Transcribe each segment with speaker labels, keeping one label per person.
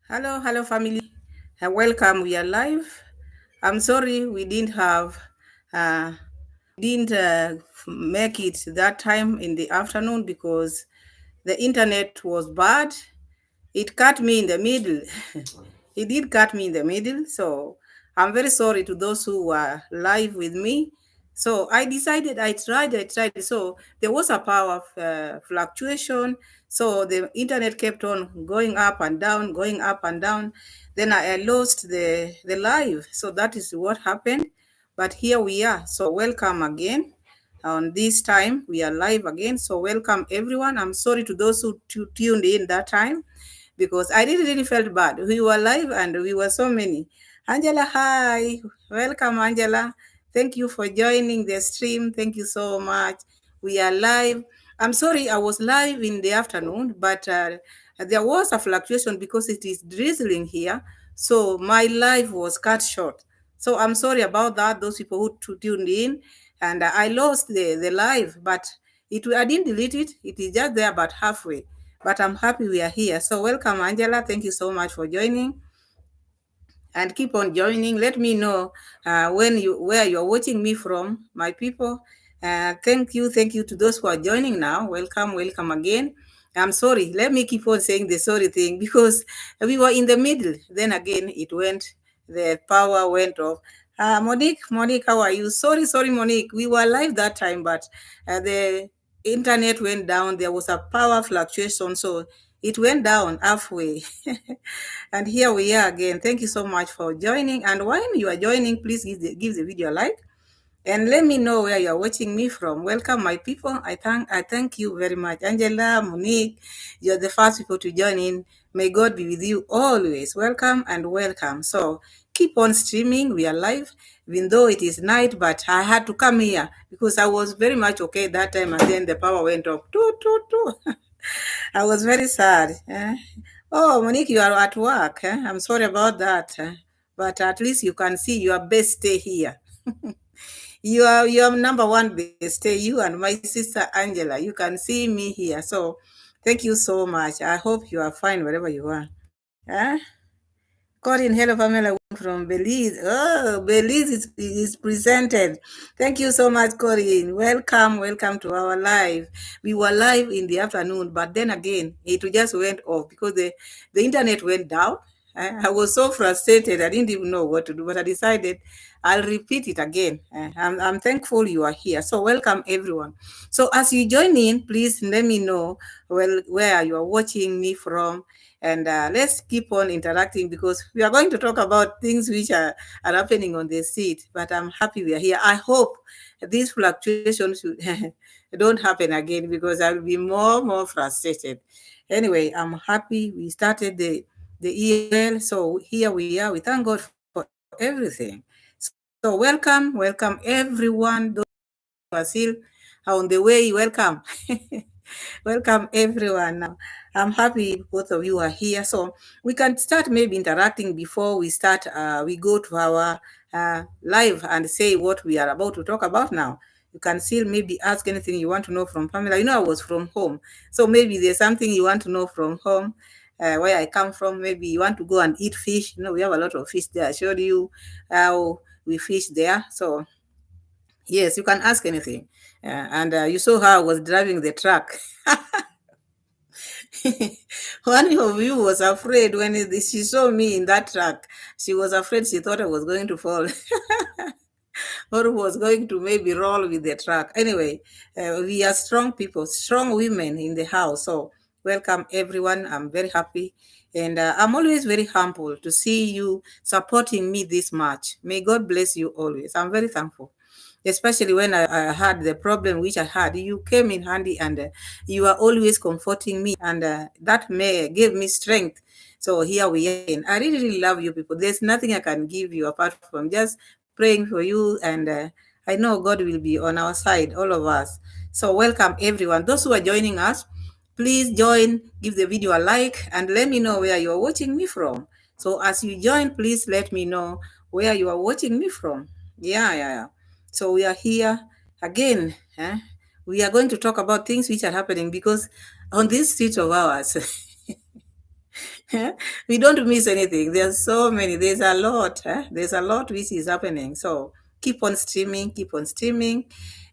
Speaker 1: Hello, family. Welcome. We are live. I'm sorry we didn't have, uh, didn't make it that time in the afternoon because the internet was bad. It cut me in the middle. It did cut me in the middle. So I'm very sorry to those who were live with me. So I tried. So there was a power fluctuation. So the internet kept on going up and down, going up and down. Then I lost the live. So that is what happened. But here we are. So welcome again. On this time, we are live again. So welcome everyone. I'm sorry to those who tuned in that time because I really felt bad. We were live and we were so many. Angela, hi. Welcome, Angela. Thank you for joining the stream. Thank you so much. We are live. I'm sorry I was live in the afternoon, but there was a fluctuation because it is drizzling here. So my live was cut short. So I'm sorry about that, those people who tuned in. And I lost the live, but I didn't delete it. It is just there about halfway, but I'm happy we are here. So welcome, Angela. Thank you so much for joining, and keep on joining. Let me know where you're watching me from, my people. Thank you to those who are joining now. Welcome again. I'm sorry. Let me keep on saying the sorry thing because we were in the middle. Then again, the power went off. Monique, how are you? Sorry, Monique. We were live that time, but the internet went down. There was a power fluctuation, so it went down halfway. And here we are again. Thank you so much for joining. And when you are joining, please give the video a like and let me know where you are watching me from. Welcome, my people. I thank you very much. Angela, Monique, you're the first people to join in. May God be with you always. Welcome and welcome. So keep on streaming. We are live, even though it is night, but I had to come here because I was very much okay that time, and then the power went off. I was very sad. Oh, Monique, you are at work. I'm sorry about that. But at least you can see your best stay here. You are number one best stay, you and my sister Angela. You can see me here. So thank you so much. I hope you are fine wherever you are. Huh? Corin, hello, Pamela from Belize. Oh, Belize is presented. Thank you so much, Corin. Welcome to our live. We were live in the afternoon, but then again, it just went off because the internet went down. I was so frustrated. I didn't even know what to do, but I decided I'll repeat it again. I'm thankful you are here. So welcome, everyone. So as you join in, please let me know where you are watching me from, and let's keep on interacting because we are going to talk about things which are happening on the seat. But I'm happy we are here. I hope these fluctuations don't happen again because I will be more frustrated. Anyway, I'm happy we started the year. So here we are. We thank God for everything. So welcome everyone. Those who are still on the way, welcome. Welcome everyone. I'm happy both of you are here. So we can start maybe interacting before we start. We go to our live and say what we are about to talk about now. You can still maybe ask anything you want to know from Pamela. You know, I was from home. So maybe there's something you want to know from home, where I come from. Maybe you want to go and eat fish. You know, we have a lot of fish there. I showed you how we fish there. So yes, you can ask anything. And you saw how I was driving the truck. One of you was afraid when she saw me in that truck. She was afraid. She thought I was going to fall or was going to maybe roll with the truck. Anyway, we are strong people, strong women in the house. So welcome everyone. I'm very happy. And I'm always very humble to see you supporting me this much. May God bless you always. I'm very thankful, especially when I had the problem which I had. You came in handy, and you are always comforting me, and that may gave me strength. So here we are. And I really love you people. There's nothing I can give you apart from just praying for you, and I know God will be on our side, all of us. So welcome everyone. Those who are joining us, please join, give the video a like, and let me know where you are watching me from. So as you join, please let me know where you are watching me from. Yeah. So we are here again. We are going to talk about things which are happening because on this street of ours, We don't miss anything. There's so many. There's a lot. There's a lot which is happening. So keep on streaming, keep on streaming.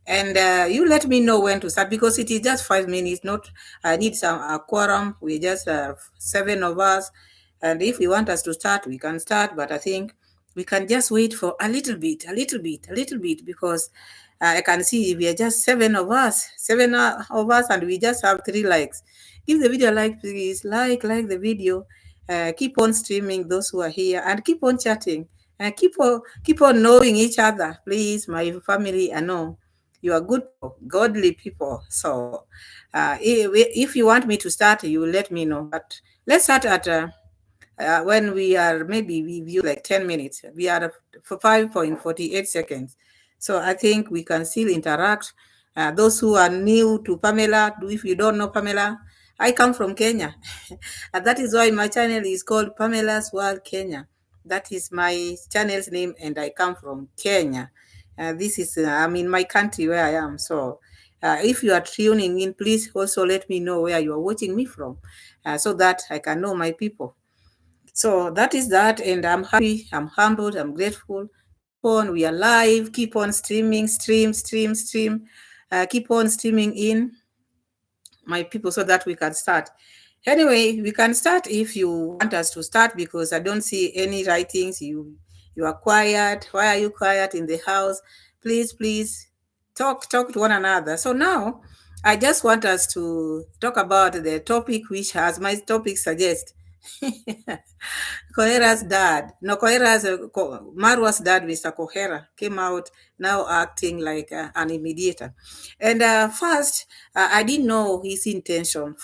Speaker 1: And you let me know when to start because it is just 5 minutes. Not, I need some quorum. We just 7 of us. And if you want us to start, we can start. But I think we can just wait for a little bit, a little bit, because I can see we are just 7 of us, 7 of us, and we just have 3 likes. Give the video a like, please. Like the video. Keep on streaming those who are here and keep on chatting. Keep on knowing each other, please. My family, I know you are good, godly people. So, if you want me to start, you will let me know. But let's start at when we are maybe we view like 10 minutes. We are for 5.48 seconds. So I think we can still interact. Those who are new to Pamela, if you don't know Pamela, I come from Kenya. And that is why my channel is called Pamela's World Kenya. That is my channel's name, and I come from Kenya. This is, I'm in my country where I am. So if you are tuning in, please also let me know where you are watching me from so that I can know my people. So that is that, and I'm happy, I'm humbled, I'm grateful. Keep on, we are live. Keep on streaming, stream. Keep on streaming in, my people, so that we can start. Anyway, we can start if you want us to start, because I don't see any writings. You are quiet. Why are you quiet in the house? Please talk to one another. So now I just want us to talk about the topic which has my topic suggest. Kohera's dad, no, Marwa's dad, Mr. Kohera, came out now acting like an mediator. And first, I didn't know his intention.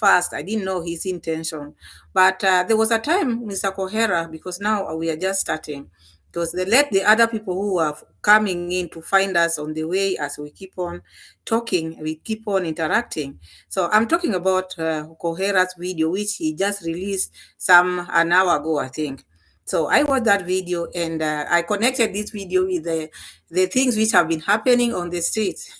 Speaker 1: But there was a time, Mr. Kohera, because now we are just starting, because they let the other people who are coming in to find us on the way as we keep on talking, we keep on interacting. So I'm talking about Kohera's video, which he just released an hour ago, I think. So I watched that video, and I connected this video with the things which have been happening on the streets.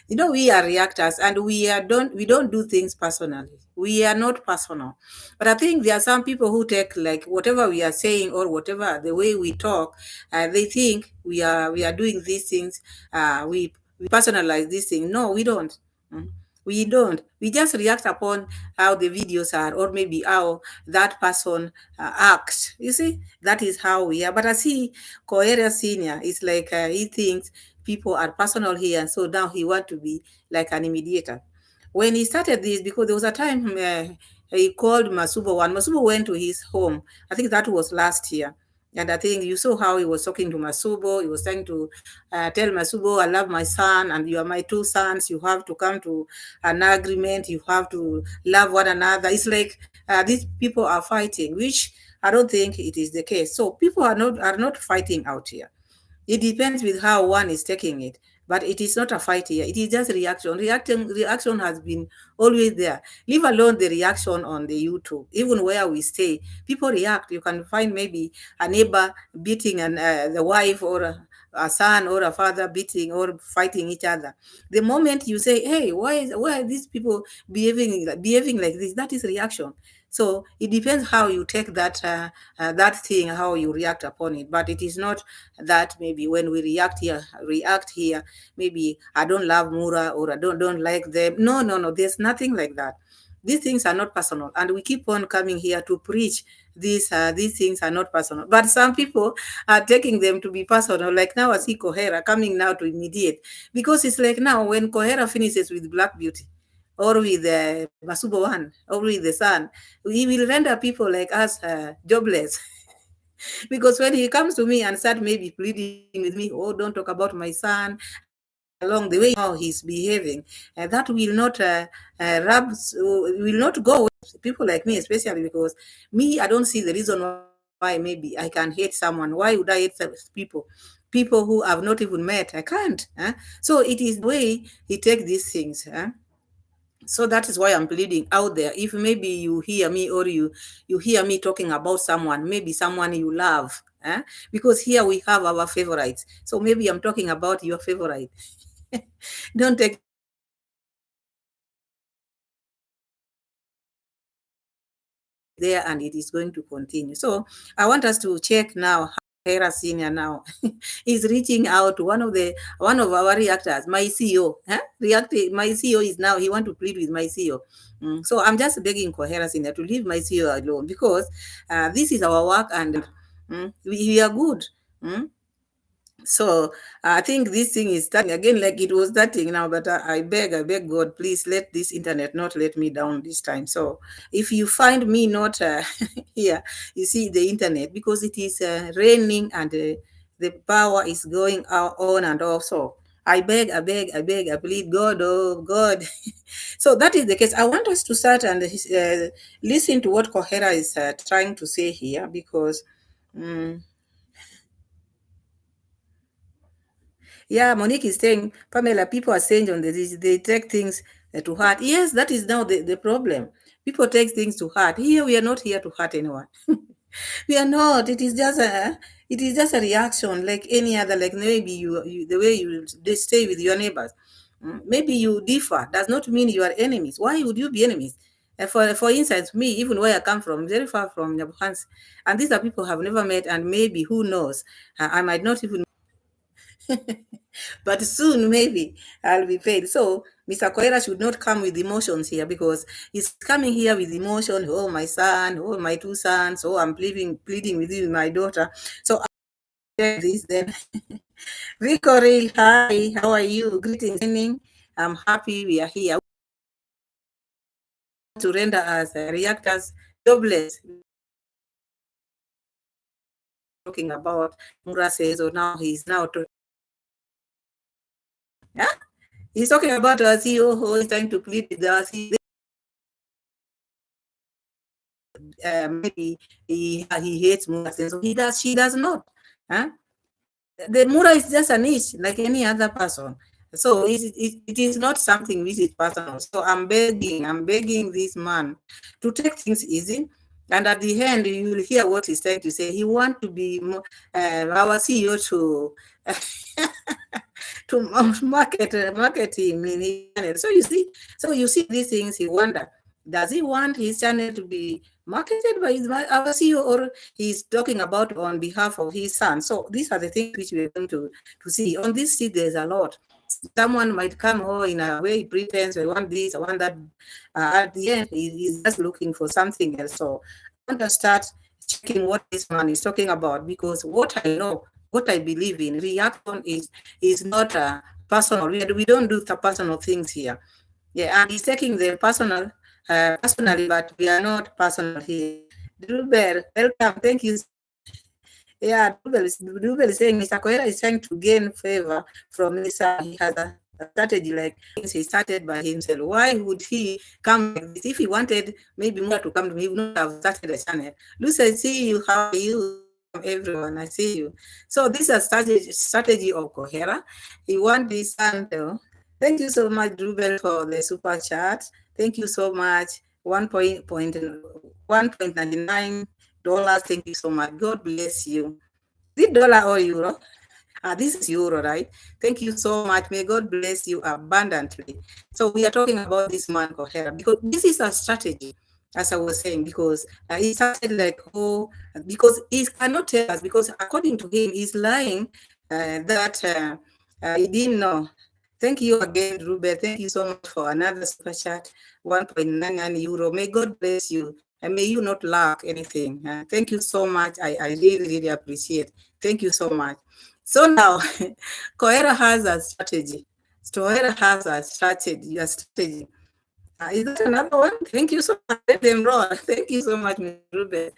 Speaker 1: We are reactors, and we don't do things personally. We are not personal. But I think there are some people who take like whatever we are saying or whatever the way we talk, they think we are doing these things. We personalize this thing. No, we don't. Mm. We don't. We just react upon how the videos are, or maybe how that person acts. You see, that is how we are. But I see Kohera Senior is like he thinks people are personal here, so now he want to be like an mediator. When he started this, because there was a time he called Masubo, and Masubo went to his home. I think that was last year. And I think you saw how he was talking to Masubo. He was trying to tell Masubo, I love my son, and you are my 2 sons. You have to come to an agreement. You have to love one another. It's like these people are fighting, which I don't think it is the case. So people are not fighting out here. It depends with how one is taking it, but it is not a fight here. It is just reaction. Reaction has been always there. Leave alone the reaction on the YouTube. Even where we stay, people react. You can find maybe a neighbor beating the wife, or a son or a father beating or fighting each other. The moment you say, "Hey, why are these people behaving like this?" That is reaction. So it depends how you take that thing, how you react upon it. But it is not that maybe when we react here, maybe I don't love Mura, or I don't like them. No. There's nothing like that. These things are not personal, and we keep on coming here to preach these things are not personal. But some people are taking them to be personal. Like now I see Kohera coming now to mediate, because it's like now when Kohera finishes with Black Beauty, or with Masubo One, or with the Sun, he will render people like us jobless. Because when he comes to me and start maybe pleading with me, oh, don't talk about my son, along the way how he's behaving, that will not will not go with people like me, especially because me, I don't see the reason why maybe I can hate someone. Why would I hate people who have not even met? I can't. So it is the way he takes these things. So that is why I'm pleading out there. If maybe you hear me, or you hear me talking about someone, maybe someone you love, because here we have our favorites. So maybe I'm talking about your favorite. Don't take there and it is going to continue. So I want us to check now how Kohera Senior now is reaching out to one of our reactors, my CEO. My CEO is now, he want to plead with my CEO. So I'm just begging Kohera Senior to leave my CEO alone, because this is our work, and we are good. So I think this thing is starting again, like it was starting now, but I beg God, please let this internet not let me down this time. So if you find me not here, you see the internet, because it is raining and the power is going on and off. So I beg, I plead God, oh God. So that is the case. I want us to start and listen to what Kohera is trying to say here, because yeah, Monique is saying, Pamela, people are saying on this, they take things to heart. Yes, that is now the problem. People take things to heart. Here, we are not here to hurt anyone. We are not. It is just a reaction like any other. Like maybe you the way they stay with your neighbors. Maybe you differ. Does not mean you are enemies. Why would you be enemies? For instance, me, even where I come from, very far from Nyabuhansi, and these are people have never met, and maybe who knows, I might not even. But soon maybe I'll be paid. So Mr. Kohera should not come with emotions here, because he's coming here with emotion. Oh, my son, oh, my two sons, oh, I'm pleading with you, my daughter. So I'll share this then. Victory, hi, how are you? Greetings. I'm happy we are here to render as reactors jobless. Talking about Mura says, oh, now he's now yeah? He's talking about a CEO who is trying to plead with us. Maybe he hates Mura, so she does not. Huh? The Mura is just a niche like any other person. So it is not something which is personal. So I'm begging this man to take things easy. And at the end, you will hear what he's trying to say. He wants to be our CEO to to market him in his channel. So you see these things. He wonder, does he want his channel to be marketed by our CEO, or he's talking about on behalf of his son? So these are the things which we're going to see. On this sheet, there's a lot. Someone might come in a way, he pretends, I want this, I want that. At the end, he's just looking for something else. So I want to start checking what this man is talking about, because what I know, what I believe in, reaction is not personal. We don't do the personal things here. Yeah, and he's taking the personal personally, but we are not personal here. Drubel, welcome. Thank you. Yeah, Drubel is saying Mr. Kohera is trying to gain favor from Mr. He has a strategy like things he started by himself. Why would he come like this? If he wanted maybe more to come to me, he would not have started a channel. Lucy, I see you. How are you? Everyone, I see you. So this is a strategy of Kohera. He wants this handle. Thank you so much, Drubel, for the super chat. Thank you so much. $1.99. Thank you so much. God bless you. Is it dollar or euro? This is euro, right? Thank you so much. May God bless you abundantly. So we are talking about this man Kohera, because this is a strategy, as I was saying, because he started like, because he cannot tell us, because according to him, he's lying that he didn't know. Thank you again, Ruben. Thank you so much for another super chat, 1.99 euro. May God bless you, and may you not lack anything. Thank you so much. I really appreciate. Thank you so much. So now, Kohera has a strategy. Kohera has a strategy. Is that another one? Thank you so much. Let them roll. Thank you so much, Mr. Ruben.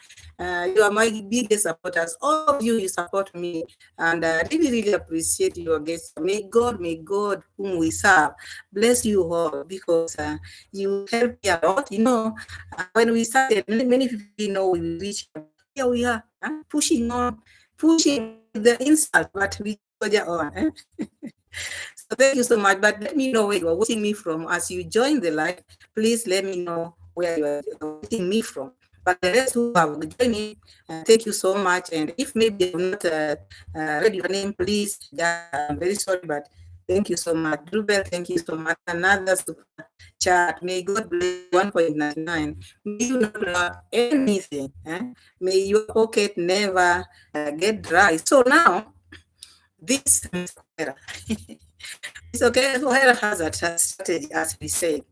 Speaker 1: You are my biggest supporters. All of you support me, and I really appreciate your guests. May God, whom we serve, bless you all, because you help me a lot. You know, when we started, many people know we reach. Here we are, pushing the insult, but we go on. So thank you so much. But let me know where you are watching me from. As you join the live, please let me know where you are watching me from. But the rest who have joined me, thank you so much. And if maybe I'm not read your name, please, I'm very sorry, but Thank you so much. Ruben, thank you so much. Another super chat. May God bless you, 1.99. May you not lack anything. May your pocket never get dry. So now, this Mr. Kohera, Mr. Kohera has a strategy, as we said,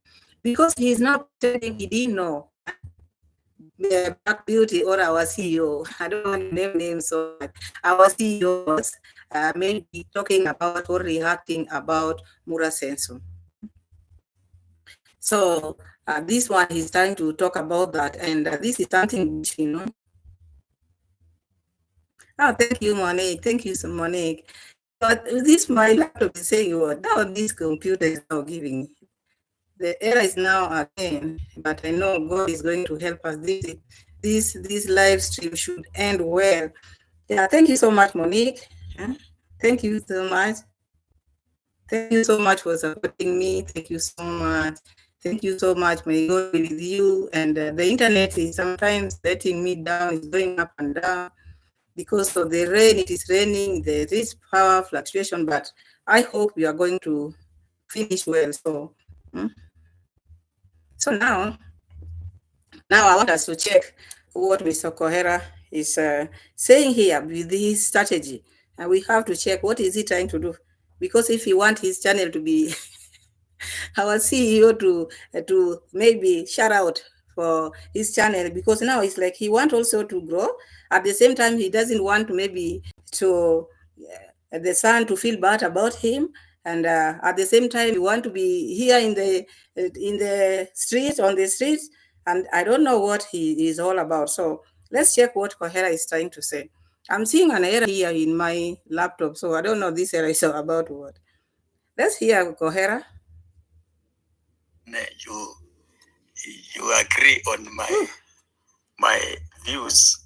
Speaker 1: because he's not pretending he didn't know. Black Beauty or our CEO, I don't want to name names so much. Our CEO was maybe talking about or reacting about Mura Sensu. So this one he's trying to talk about that, and this is something which, Oh, thank you, Monique. Thank you, so Monique. But this my laptop is saying, "What now? This computer is now giving me." The error is now again, but I know God is going to help us. This live stream should end well. Yeah, thank you so much, Monique. Thank you so much. Thank you so much for supporting me. Thank you so much. Thank you so much. May God be with you. And the internet is sometimes letting me down. It's going up and down because of the rain. It is raining. There is power fluctuation, but I hope we are going to finish well. So now I want us to check what Mr. Kohera is saying here with his strategy. And we have to check what is he trying to do. Because if he wants his channel to be our CEO to maybe shout out for his channel, because now it's like he wants also to grow. At the same time, he doesn't want to maybe to the son to feel bad about him, and at the same time, he want to be here in the streets, on the streets, and I don't know what he is all about. So let's check what Kohera is trying to say. I'm seeing an error here in my laptop, so I don't know this error is about what. Let's hear Kohera.
Speaker 2: You agree on my views.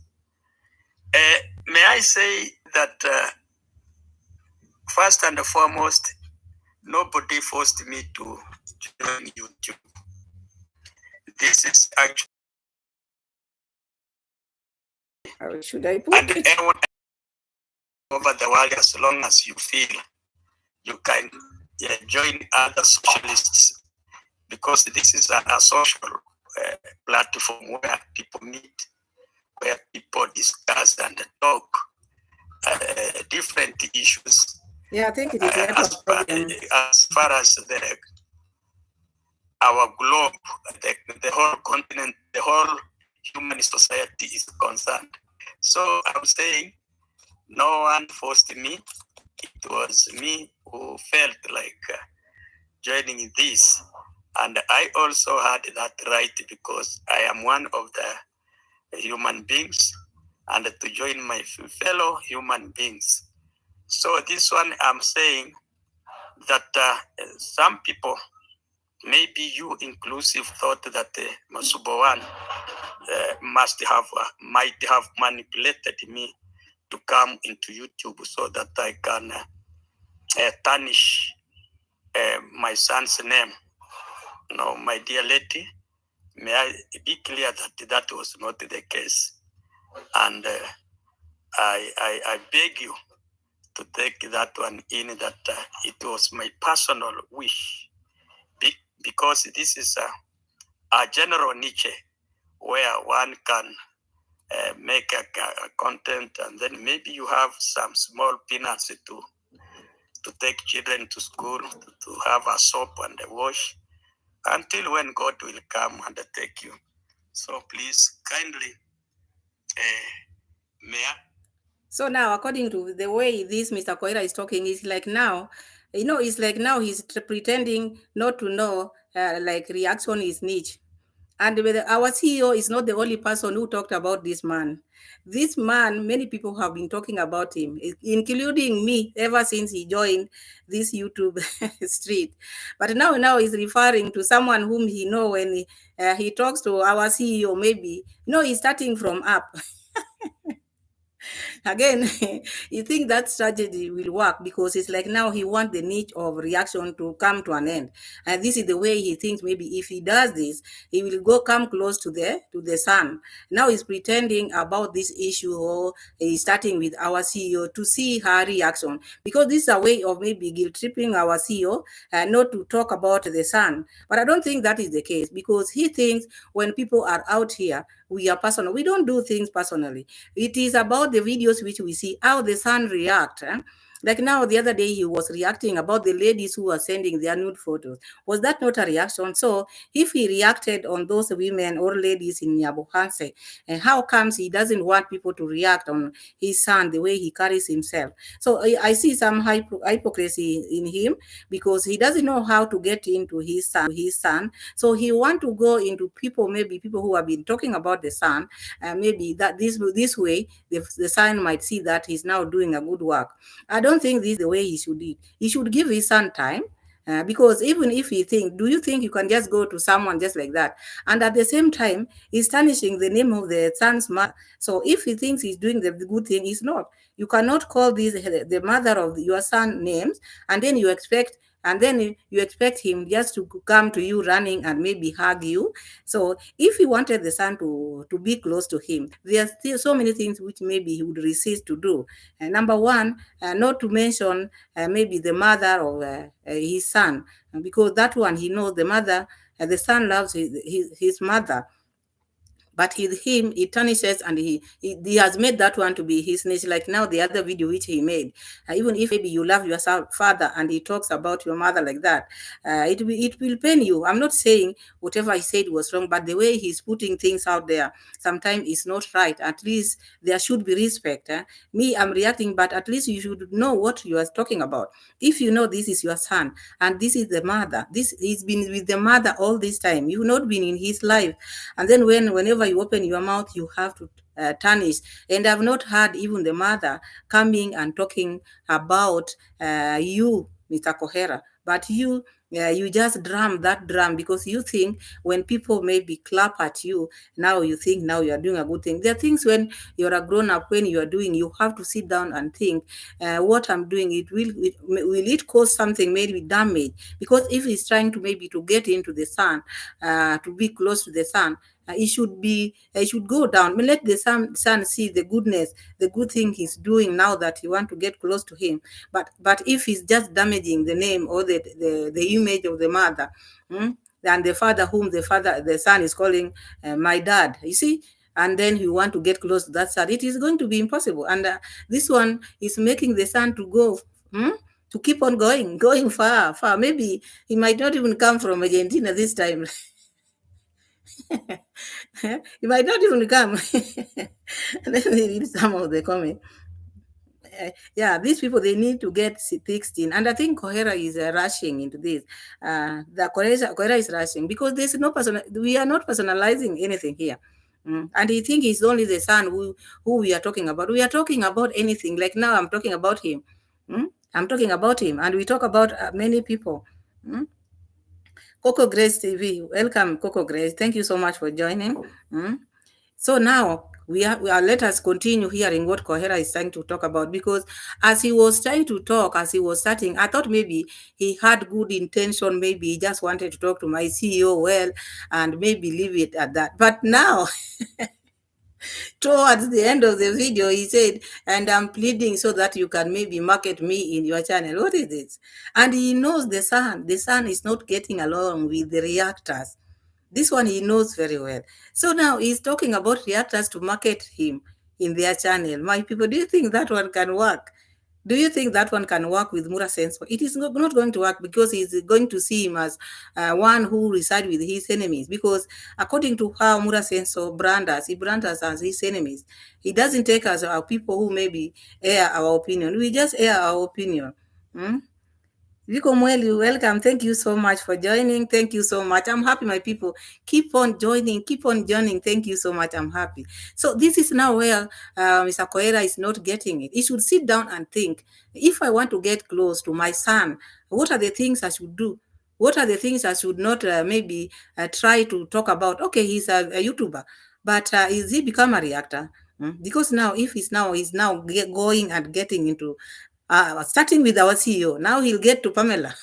Speaker 2: May I say that first and foremost, nobody forced me to join YouTube. This is actually
Speaker 1: should I put
Speaker 2: and
Speaker 1: it?
Speaker 2: anyone over the world, as long as you feel you can join other socialists, because this is a social platform where people meet, where people discuss and talk different issues.
Speaker 1: Yeah, I think it is
Speaker 2: as far as our globe, the whole continent, the whole human society is concerned. So I'm saying no one forced me. It was me who felt like joining this. And I also had that right because I am one of the human beings and to join my fellow human beings. So this one I'm saying that some people, maybe you inclusive, thought that Masubowan might have manipulated me to come into YouTube so that I can tarnish my son's name. No, my dear lady, may I be clear that that was not the case. And I beg you to take that one in, that it was my personal wish, because this is a general niche where one can make a content, and then maybe you have some small peanuts to take children to school, to have a soap and a wash, until when God will come and take you. So please, kindly, Mayor.
Speaker 1: So now, according to the way this Mr. Kohera is talking, it's like now, it's like now he's pretending not to know, like reaction is niche. And our CEO is not the only person who talked about this man. This man, many people have been talking about him, including me, ever since he joined this YouTube street. But now he's referring to someone whom he know when he talks to our CEO. Maybe he's starting from up. Again, you think that strategy will work because it's like now he wants the niche of reaction to come to an end. And this is the way he thinks maybe if he does this, he will go come close to the sun. Now he's pretending about this issue, or he's starting with our CEO to see her reaction, because this is a way of maybe guilt tripping our CEO, not to talk about the sun. But I don't think that is the case, because he thinks when people are out here, we are personal. We don't do things personally. It is about the videos which we see, how the son react. Like now, the other day, he was reacting about the ladies who are sending their nude photos. Was that not a reaction? So if he reacted on those women or ladies in Nyabohanse, and how comes he doesn't want people to react on his son, the way he carries himself? So I see some hypocrisy in him, because he doesn't know how to get into his son. So he want to go into people, maybe people who have been talking about the son, maybe that this way the son might see that he's now doing a good work. I don't think this is the way he should do it. He should give his son time. Because even if he think, do you think you can just go to someone just like that? And at the same time, he's tarnishing the name of the son's mother. So if he thinks he's doing the good thing, he's not. You cannot call this the mother of your son names, and then you expect him just to come to you running and maybe hug you. So if he wanted the son to be close to him, there are still so many things which maybe he would resist to do. Number one, not to mention maybe the mother of his son, because that one he knows the mother, the son loves his mother. But him, he tarnishes, and he has made that one to be his niche. Like now, the other video which he made, even if maybe you love your father and he talks about your mother like that, it will pain you. I'm not saying whatever I said was wrong, but the way he's putting things out there sometimes is not right. At least there should be respect. Me, I'm reacting, but at least you should know what you are talking about. If you know this is your son and this is the mother, he's been with the mother all this time. You've not been in his life, and then whenever you open your mouth, you have to tarnish. And I've not heard even the mother coming and talking about you, Mr. Kohera, but you just drum that drum, because you think when people maybe clap at you, now you think now you are doing a good thing. There are things when you're a grown up, when you are doing, you have to sit down and think, what I'm doing, will it cause something, maybe damage? Because if he's trying to maybe to get into the sun, to be close to the sun, it should go down. I mean, let the son see the goodness, the good thing he's doing now that you want to get close to him. But if he's just damaging the name or the image of the mother, and the father whom the son is calling my dad, you see, and then you want to get close to that son, it is going to be impossible. And this one is making the son to go, to keep on going far, far. Maybe he might not even come from Argentina this time. He might not even come. Let me read some of the comments. Yeah, these people, they need to get thick skin. And I think Kohera is rushing into this. Kohera is rushing because there's no we are not personalizing anything here. And he think he's only the son who we are talking about. We are talking about anything. Like now I'm talking about him. I'm talking about him, and we talk about many people. Coco Grace TV, welcome, Coco Grace. Thank you so much for joining. So now we are let us continue hearing what Kohera is trying to talk about, because as he was trying to talk, as he was starting, I thought maybe he had good intention. Maybe he just wanted to talk to my CEO well and maybe leave it at that. But now, towards the end of the video, he said, and I'm pleading so that you can maybe market me in your channel. What is this? And he knows the son is not getting along with the reactors. This one he knows very well. So now he's talking about reactors to market him in their channel. My people, do you think that one can work? Do you think that one can work with Mura Senso? It is not going to work, because he's going to see him as one who resides with his enemies. Because according to how Mura Senso he brands us as his enemies. He doesn't take us as our people who maybe air our opinion. We just air our opinion. Viko Mweli, welcome. Thank you so much for joining. Thank you so much. I'm happy, my people. Keep on joining. Keep on joining. Thank you so much. I'm happy. So this is now where Mr. Kohera is not getting it. He should sit down and think, if I want to get close to my son, what are the things I should do? What are the things I should not maybe try to talk about? Okay, he's a YouTuber, but is he become a reactor? Because now, if he's now going and getting into, starting with our CEO, now he'll get to Pamela.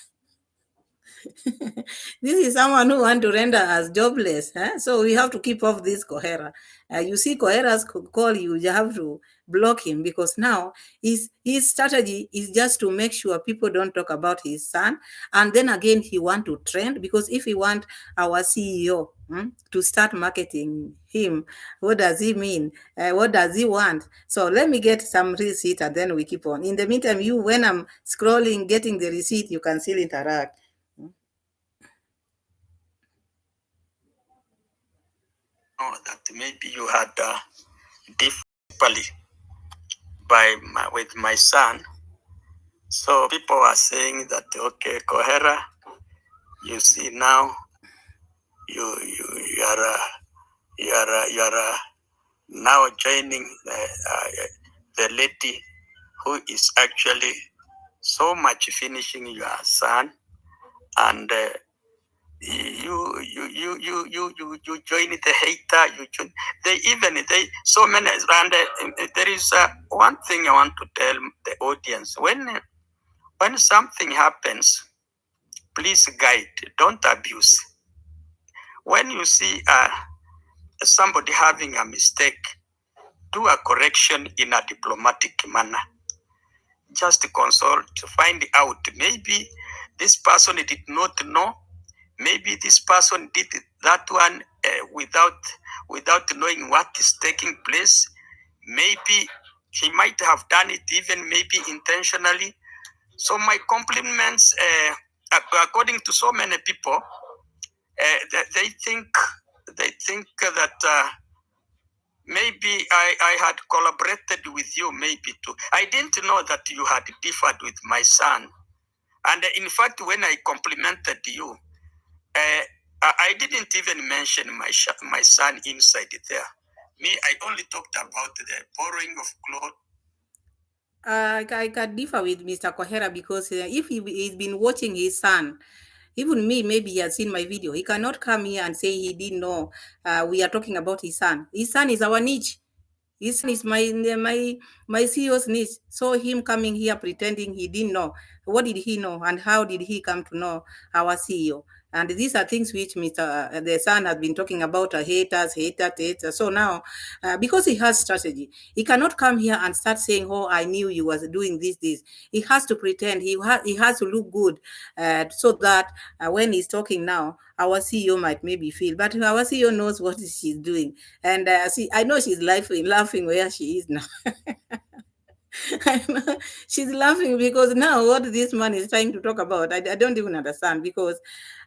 Speaker 1: This is someone who want to render us jobless. So we have to keep off this Kohera. You see Kohera's call, you have to block him, because now his strategy is just to make sure people don't talk about his son. And then again, he want to trend, because if he want our CEO to start marketing him, what does he mean? What does he want? So let me get some receipt and then we keep on. In the meantime, when I'm scrolling, getting the receipt, you can still interact.
Speaker 2: That maybe you had difficulty with my son. So people are saying that, okay, Kohera, you see now, you are now joining the lady who is actually so much finishing your son, and you join the hater. You join they so many. And there is one thing I want to tell the audience: when something happens, please guide, don't abuse. When you see somebody having a mistake, do a correction in a diplomatic manner. Just consult to find out. Maybe this person did not know. Maybe this person did that one without knowing what is taking place. Maybe he might have done it even maybe intentionally. So my compliments, according to so many people, they think that maybe I had collaborated with you, maybe too. I didn't know that you had differed with my son. And in fact, when I complimented you, I didn't even mention my son inside there. Me, I only talked about the borrowing of clothes.
Speaker 1: I can differ with Mr. Kohera, because if he's been watching his son, even me, maybe he has seen my video, he cannot come here and say he didn't know we are talking about his son. His son is our niche. His son is my CEO's niche. So him coming here pretending he didn't know, what did he know and how did he come to know our CEO? And these are things which Mr. The son has been talking about, haters. So now, because he has strategy, he cannot come here and start saying, "Oh, I knew you was doing this." He has to pretend. He has to look good, so that when he's talking now, our CEO might maybe feel. But our CEO knows what she's doing, and see, I know she's laughing where she is now. I know she's laughing because now what this man is trying to talk about, I don't even understand. Because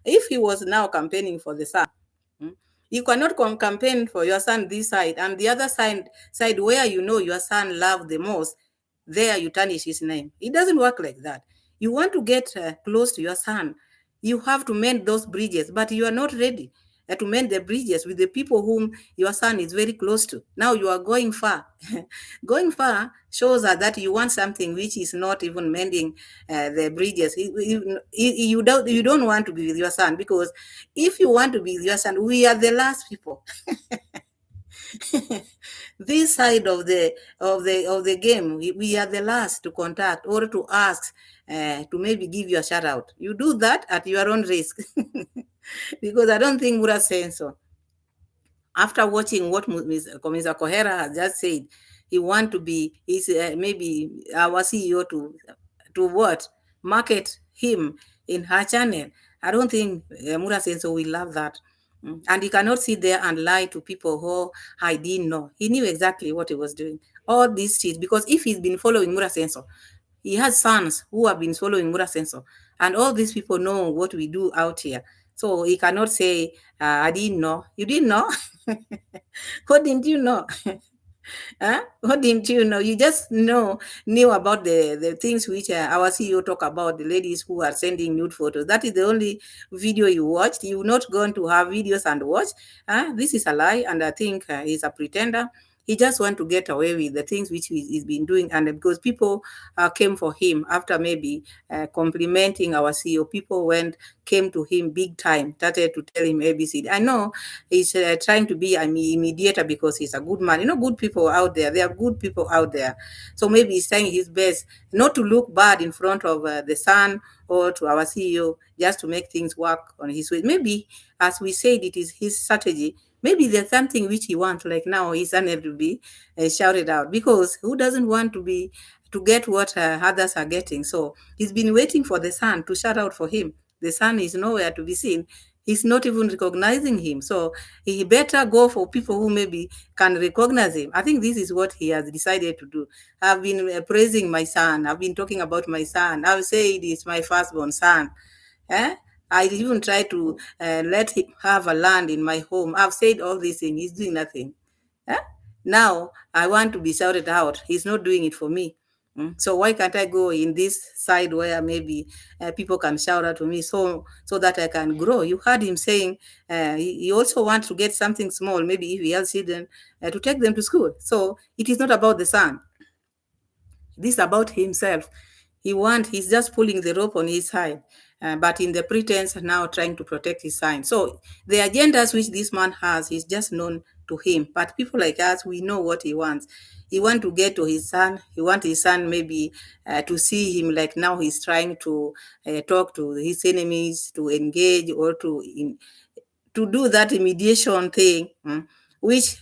Speaker 1: if he was now campaigning for the son, you cannot campaign for your son this side, and the other side where you know your son loved the most, there you tarnish his name. It doesn't work like that. You want to get close to your son, you have to mend those bridges, but you are not ready to mend the bridges with the people whom your son is very close to. Now you are going far. Going far shows that you want something which is not even mending the bridges. You don't want to be with your son, because if you want to be with your son, we are the last people. This side of the game, we are the last to contact or to ask, to maybe give you a shout out. You do that at your own risk. Because I don't think Mura Senso, after watching what Mr. Kohera has just said, he want to be maybe our CEO to what, market him in her channel. I don't think Mura Senso will love that. And he cannot sit there and lie to people who I didn't know. He knew exactly what he was doing. All these shit, because if he's been following Mura Senso, he has sons who have been following Mura Senso, and all these people know what we do out here. So he cannot say, I didn't know. You didn't know? What didn't you know? Huh? What didn't you know? You just knew about the things which our CEO talk about, the ladies who are sending nude photos. That is the only video you watched. You're not going to have videos and watch. This is a lie, and I think he's a pretender. He just want to get away with the things which he's been doing. And because people came for him after maybe complimenting our CEO, people came to him big time, started to tell him ABC. I know he's trying to be a mediator because he's a good man. Good people out there. There are good people out there. So maybe he's trying his best not to look bad in front of the son or to our CEO, just to make things work on his way. Maybe, as we said, it is his strategy. Maybe there's something which he wants, like now he's unable to be shouted out, because who doesn't want to get what others are getting? So he's been waiting for the son to shout out for him. The son is nowhere to be seen. He's not even recognizing him. So he better go for people who maybe can recognize him. I think this is what he has decided to do. I've been praising my son. I've been talking about my son. I've said it's my firstborn son. Eh? I even try to let him have a land in my home. I've said all these things. He's doing nothing. Eh? Now I want to be shouted out. He's not doing it for me. So why can't I go in this side where maybe people can shout out to me, so that I can grow? You heard him saying he also wants to get something small, maybe if he has children, to take them to school. So it is not about the son. This is about himself. He's just pulling the rope on his side, but in the pretense now trying to protect his side. So the agendas which this man has is just known to him. But people like us, we know what he wants. He wants to get to his son. He wants his son maybe to see him, like now he's trying to talk to his enemies, to engage, or to do that mediation thing, which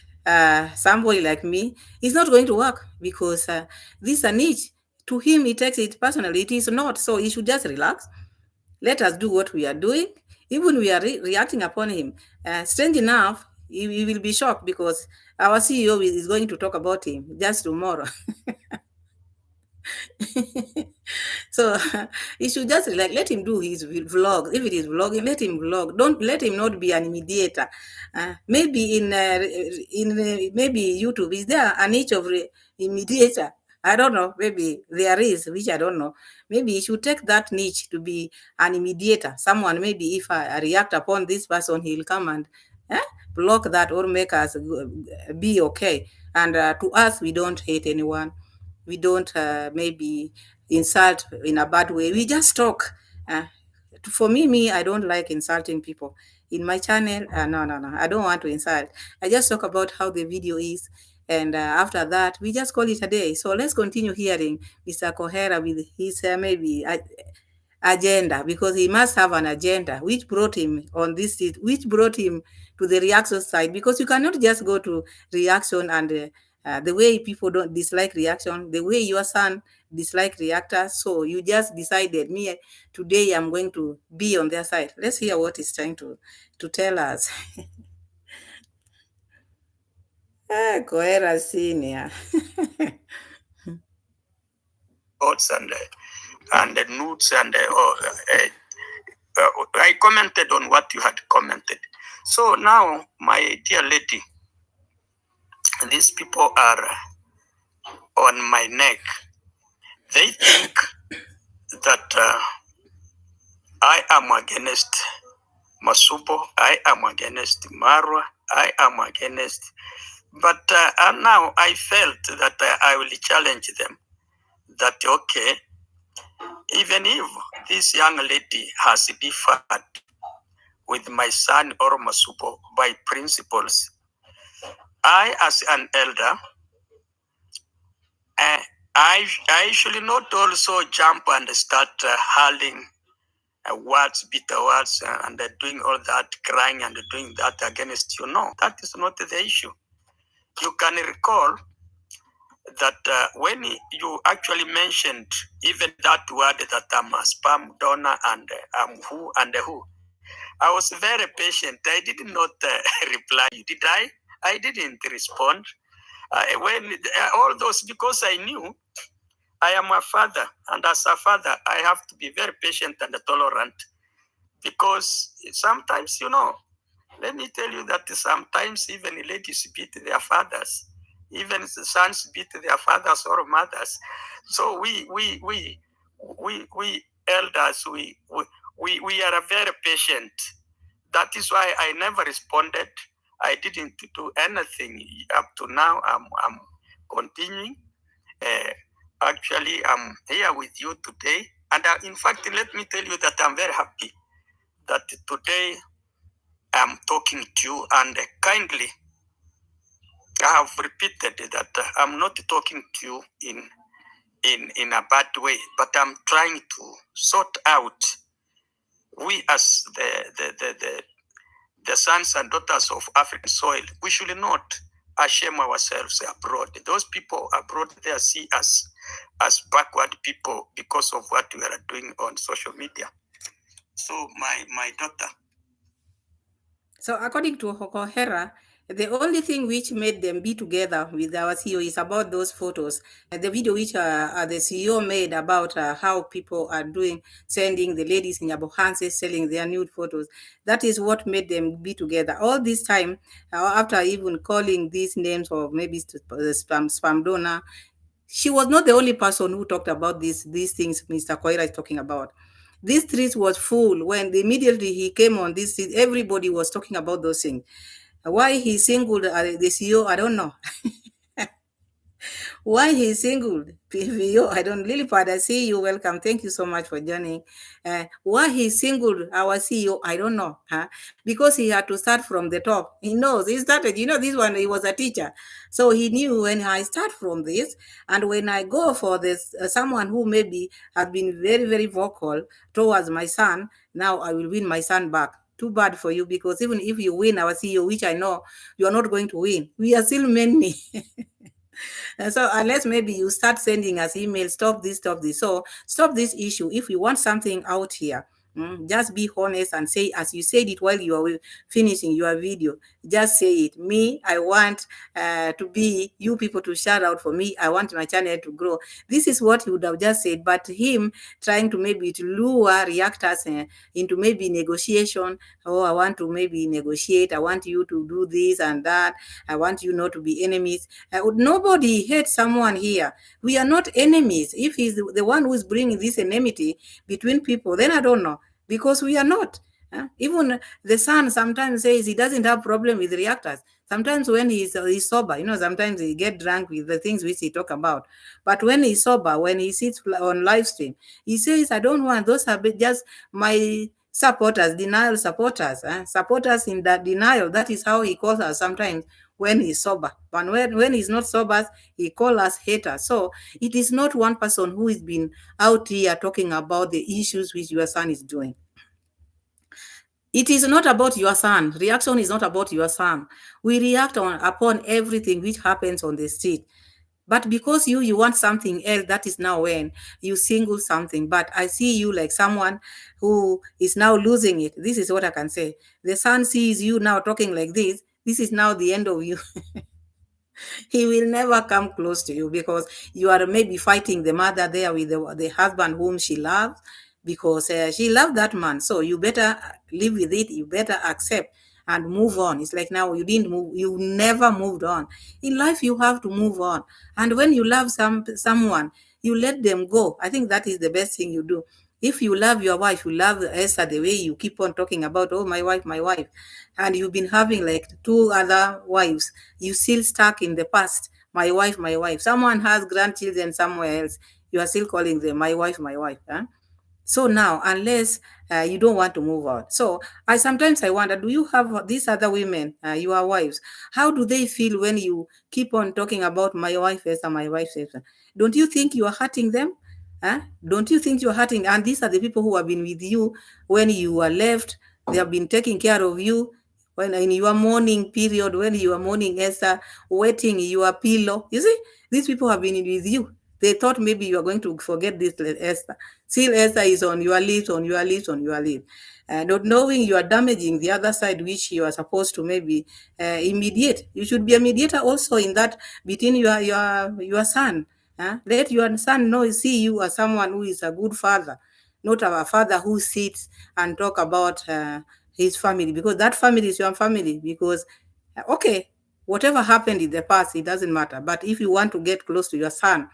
Speaker 1: somebody like me is not going to work, because this is a niche. To him, he takes it personally. It is not. So he should just relax. Let us do what we are doing. Even we are reacting upon him. Strange enough, he will be shocked, because our CEO is going to talk about him just tomorrow. So he should just let him do his vlog. If it is vlogging, let him vlog. Don't let him not be an mediator. Maybe maybe YouTube, is there a niche of mediator? I don't know. Maybe there is, which I don't know. Maybe he should take that niche to be an mediator. Someone, maybe if I react upon this person, he'll come and block that, or make us be okay. And to us, we don't hate anyone. We don't maybe insult in a bad way. We just talk. For me, I don't like insulting people. In my channel, no. I don't want to insult. I just talk about how the video is. And after that, we just call it a day. So let's continue hearing Mr. Kohera with his maybe agenda, because he must have an agenda which brought him on this seat, which brought him to the reaction side, because you cannot just go to reaction and the way people don't dislike reaction, the way your son dislike reactor. So you just decided, me today I'm going to be on their side. Let's hear what he's trying to tell us. Kohera Senior.
Speaker 2: Thoughts and the notes and I commented on what you had commented. So now, my dear lady, these people are on my neck. They think that I am against Masubo, I am against Marwa, I am against. But now I felt that I will challenge them. That okay, even if this young lady has differed with my son or Masubo by principles, I, as an elder, I should not also jump and start hurling words, bitter words, and doing all that, crying and doing that against you. No, that is not the issue. You can recall that when you actually mentioned even that word that I'm a spam donor and I'm who and who, I was very patient. I did not reply. Did I? I didn't respond. When all those, because I knew I am a father, and as a father, I have to be very patient and tolerant, because sometimes, let me tell you that sometimes even ladies beat their fathers, even sons beat their fathers or mothers. So we elders, we are very patient. That is why I never responded. I didn't do anything up to now. I'm continuing. Uh, Actually, I'm here with you today. And in fact, let me tell you that I'm very happy that today I'm talking to you, and kindly I have repeated that I'm not talking to you in a bad way, but I'm trying to sort out, we as the sons and daughters of African soil, we should not shame ourselves abroad. Those people abroad there see us as backward people because of what we are doing on social media. So my daughter.
Speaker 1: So according to Kohera, the only thing which made them be together with our CEO is about those photos. The video which the CEO made about how people are doing, sending the ladies in Abuhanse, selling their nude photos. That is what made them be together. All this time, after even calling these names, or maybe spam donor, she was not the only person who talked about these things Mr. Koira is talking about. This street was full when immediately he came on this street, everybody was talking about those things. Why he singled the CEO, I don't know. Why he singled PVO, I don't really, Lilipad, I see you. Welcome. Thank you so much for joining. Why he singled our CEO, I don't know. Huh? Because he had to start from the top. He knows. He started, this one, he was a teacher. So he knew when I start from this, and when I go for this, someone who maybe has been very, very vocal towards my son, now I will win my son back. Too bad for you, because even if you win our CEO, which I know you are not going to win, we are still many. And so unless maybe you start sending us emails, stop this, stop this. So stop this issue. If you want something out here, just be honest and say, as you said it while you are finishing your video, just say it. Me, I want to be, you people to shout out for me. I want my channel to grow. This is what he would have just said. But him trying to maybe to lure reactors into maybe negotiation. Oh, I want to maybe negotiate. I want you to do this and that. I want you not to be enemies. Nobody hates someone here. We are not enemies. If he's the one who is bringing this enmity between people, then I don't know, because we are not. Even the son sometimes says he doesn't have problem with reactors. Sometimes when he's sober, sometimes he get drunk with the things which he talk about. But when he's sober, when he sits on live stream, he says, I don't want, those are just my supporters, denial supporters, supporters in that denial. That is how he calls us sometimes when he's sober. But when he's not sober, he calls us haters. So it is not one person who has been out here talking about the issues which your son is doing. It is not about your son. Reaction is not about your son. We react upon everything which happens on the street. But because you want something else, that is now when you single something. But I see you like someone who is now losing it. This is what I can say. The son sees you now talking like this. This is now the end of you. He will never come close to you, because you are maybe fighting the mother there with the husband whom she loves, because she loved that man. So you better live with it. You better accept and move on. It's like now you didn't move, you never moved on. In life, you have to move on. And when you love someone, you let them go. I think that is the best thing you do. If you love your wife, you love Esther the way you keep on talking about, oh, my wife, and you've been having like 2 other wives, you still stuck in the past. My wife, my wife. Someone has grandchildren somewhere else. You are still calling them my wife, my wife. Huh? So now, unless you don't want to move out. So sometimes I wonder, do you have these other women, your wives? How do they feel when you keep on talking about my wife, Esther, my wife, Esther? Don't you think you are hurting them? Huh? Don't you think you're hurting? And these are the people who have been with you when you were left. They have been taking care of you when in your mourning period, when you are mourning, Esther, wetting your pillow. You see, these people have been with you. They thought maybe you are going to forget this Esther. Still, Esther is on your lips, on your lips, on your lips. Not knowing you are damaging the other side, which you are supposed to maybe immediate. You should be a mediator also in that between your son. Let your son know, see you as someone who is a good father, not a father who sits and talk about his family, because that family is your family. Because okay, whatever happened in the past, it doesn't matter. But if you want to get close to your son,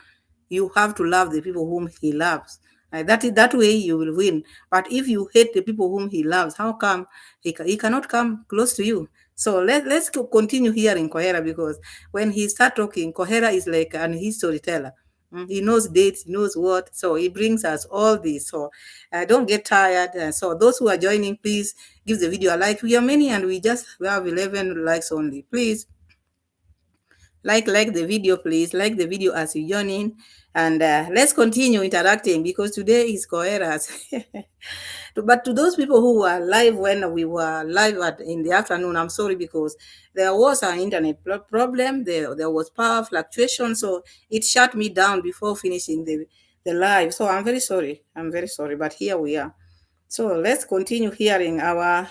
Speaker 1: you have to love the people whom he loves. That way you will win. But if you hate the people whom he loves, how come he cannot come close to you? So let's continue hearing Kohera, because when he start talking, Kohera is like an history teller. He knows dates, he knows what. So he brings us all this. So don't get tired. So those who are joining, please give the video a like. We are many and we have 11 likes only. Please like the video, please like the video as you join in, and let's continue interacting, because today is Kohera's. But to those people who were live when we were live in the afternoon, I'm sorry, because there was an internet problem. There was power fluctuation, so it shut me down before finishing the live. So I'm very sorry. I'm very sorry, but here we are. So let's continue hearing our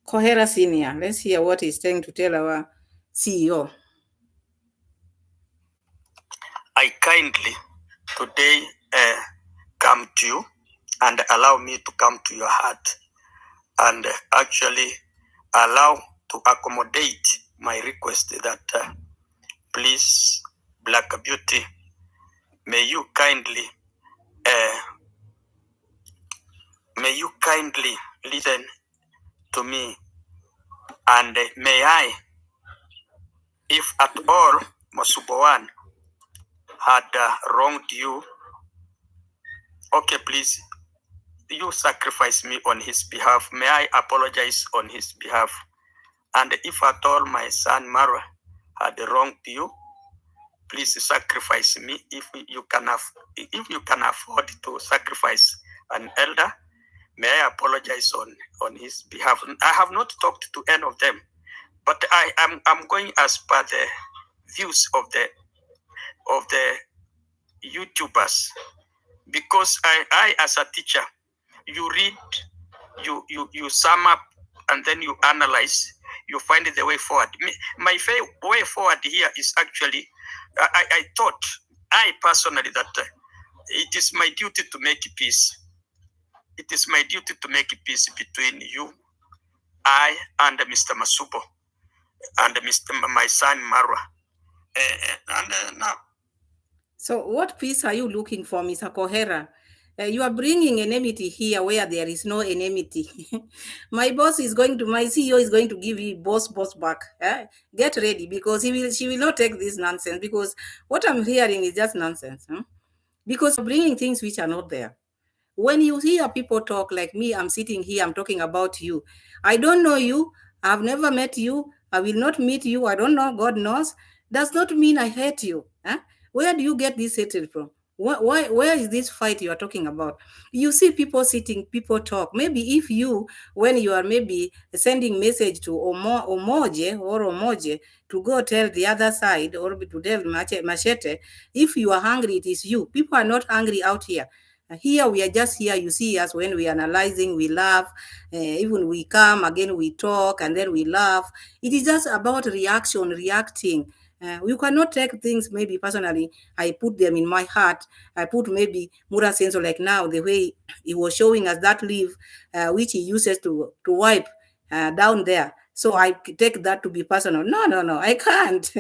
Speaker 1: Kohera senior. Let's hear what he's trying to tell our CEO.
Speaker 2: I kindly today come to you and allow me to come to your heart and actually allow to accommodate my request that please, Black Beauty, may you kindly listen to me, and may I, if at all Masubowan had wronged you, okay, please, you sacrifice me on his behalf. May I apologize on his behalf? And if at all my son Mara had wronged you, please sacrifice me. If you can afford to sacrifice an elder, may I apologize on his behalf. I have not talked to any of them, but I'm going as per the views of the YouTubers, because I as a teacher, you read, you sum up, and then you analyze, you find the way forward. My way forward here is actually, I thought, I personally, that it is my duty to make peace. It is my duty to make peace between you, I, and Mr. Masubo, and my son Marwa. Now.
Speaker 1: So what peace are you looking for, Mr. Kohera? You are bringing enmity here where there is no enmity. My CEO is going to give you boss back. Get ready, because she will not take this nonsense, because what I'm hearing is just nonsense. Because you're bringing things which are not there. When you hear people talk like me, I'm sitting here, I'm talking about you. I don't know you. I've never met you. I will not meet you. I don't know. God knows. Does not mean I hate you. Where do you get this hatred from? Where is this fight you are talking about? You see people sitting, people talk. Maybe if you, when you are maybe sending message to Omoje to go tell the other side, or to tell Machete, if you are hungry, it is you. People are not hungry out here. Here we are just here. You see us when we are analyzing, we laugh. Even we come again, we talk, and then we laugh. It is just about reacting. You cannot take things maybe personally. I put them in my heart. I put maybe Mura Senso, like now, the way he was showing us that leaf, which he uses to wipe down there. So I take that to be personal. No, I can't.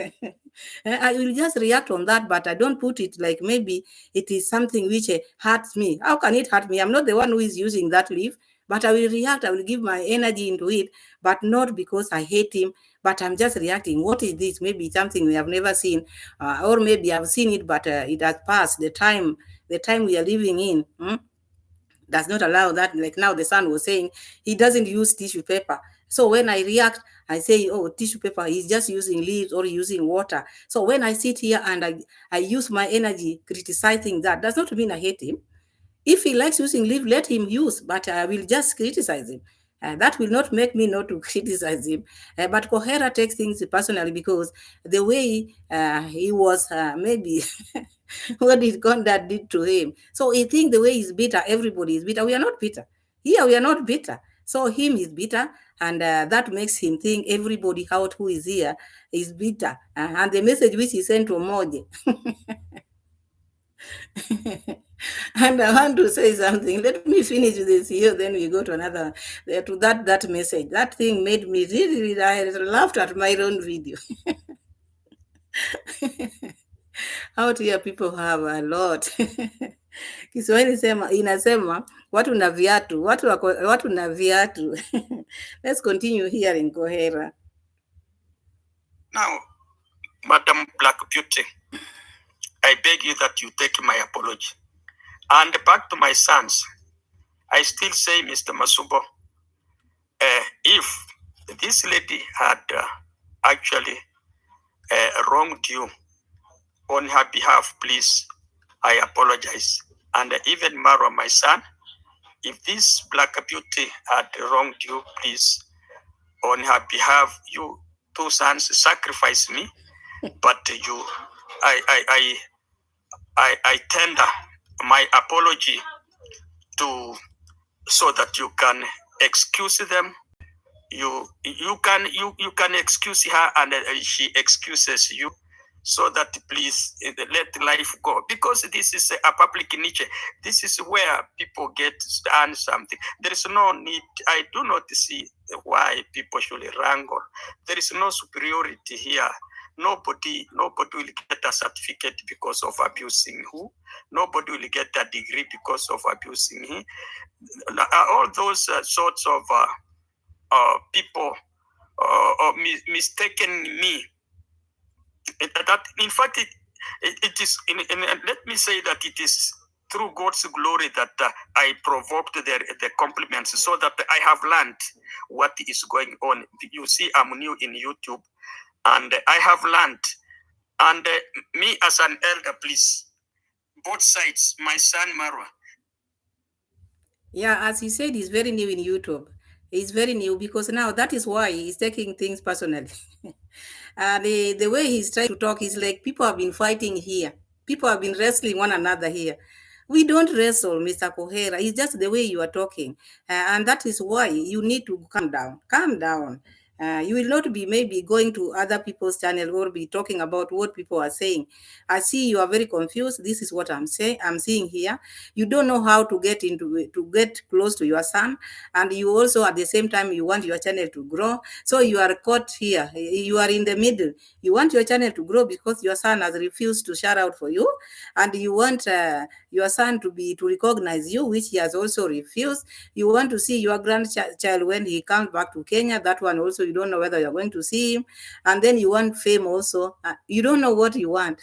Speaker 1: I will just react on that, but I don't put it like maybe it is something which hurts me. How can it hurt me? I'm not the one who is using that leaf, but I will react. I will give my energy into it, but not because I hate him, but I'm just reacting. What is this? Maybe something we have never seen, or maybe I've seen it, but it has passed. The time we are living in does not allow that. Like now, the son was saying he doesn't use tissue paper. So when I react, I say, oh, tissue paper, he's just using leaves or using water. So when I sit here and I use my energy criticizing that, does not mean I hate him. If he likes using leaf, let him use, but I will just criticize him. That will not make me not to criticize him. But Kohera takes things personally, because the way he was maybe what did God that did to him. So he thinks the way he's bitter, everybody is bitter. We are not bitter. Here we are not bitter. So him is bitter, and that makes him think everybody out who is here is bitter. And the message which he sent to Moje. And I want to say something. Let me finish this here, then we go to another, to that message. That thing made me really, I laughed at my own video. Out here people have a lot. Kiswahili inasema watu na viatu, watu na viatu. Let's continue here in Kohera.
Speaker 2: Now, Madam Black Beauty, I beg you that you take my apology. And back to my sons, I still say, Mr. Masubo, if this lady had actually wronged you on her behalf, please, I apologize. And even Marwa, my son, if this Black Beauty had wronged you, please, on her behalf, you two sons sacrifice me, but you, I tender my apology to so that you can excuse them. You can excuse her and she excuses you, so that please let life go, because this is a public nature. This is where people get to earn something. There is no need. I do not see why people should wrangle. There is no superiority here. Nobody will get a certificate because of abusing who. Nobody will get a degree because of abusing him. All those sorts of people mistaken me. That in fact it is. Let me say that it is through God's glory that I provoked the compliments, so that I have learned what is going on. You see, I'm new in YouTube, and I have learned. And me as an elder, please, both sides, my son Marwa.
Speaker 1: Yeah, as he said, he's very new in YouTube. He's very new because now that is why he's taking things personally. The way he's trying to talk is like people have been fighting here. People have been wrestling one another here. We don't wrestle, Mr. Kohera. It's just the way you are talking. And that is why you need to calm down. Calm down. You will not be maybe going to other people's channel or be talking about what people are saying. I see you are very confused. This is what I'm saying. I'm seeing here. You don't know how to get to get close to your son, and you also at the same time you want your channel to grow. So you are caught here. You are in the middle. You want your channel to grow because your son has refused to shout out for you, and you want your son to recognize you, which he has also refused. You want to see your grandchild when he comes back to Kenya. That one also, you don't know whether you're going to see him. And then you want fame also. You don't know what you want.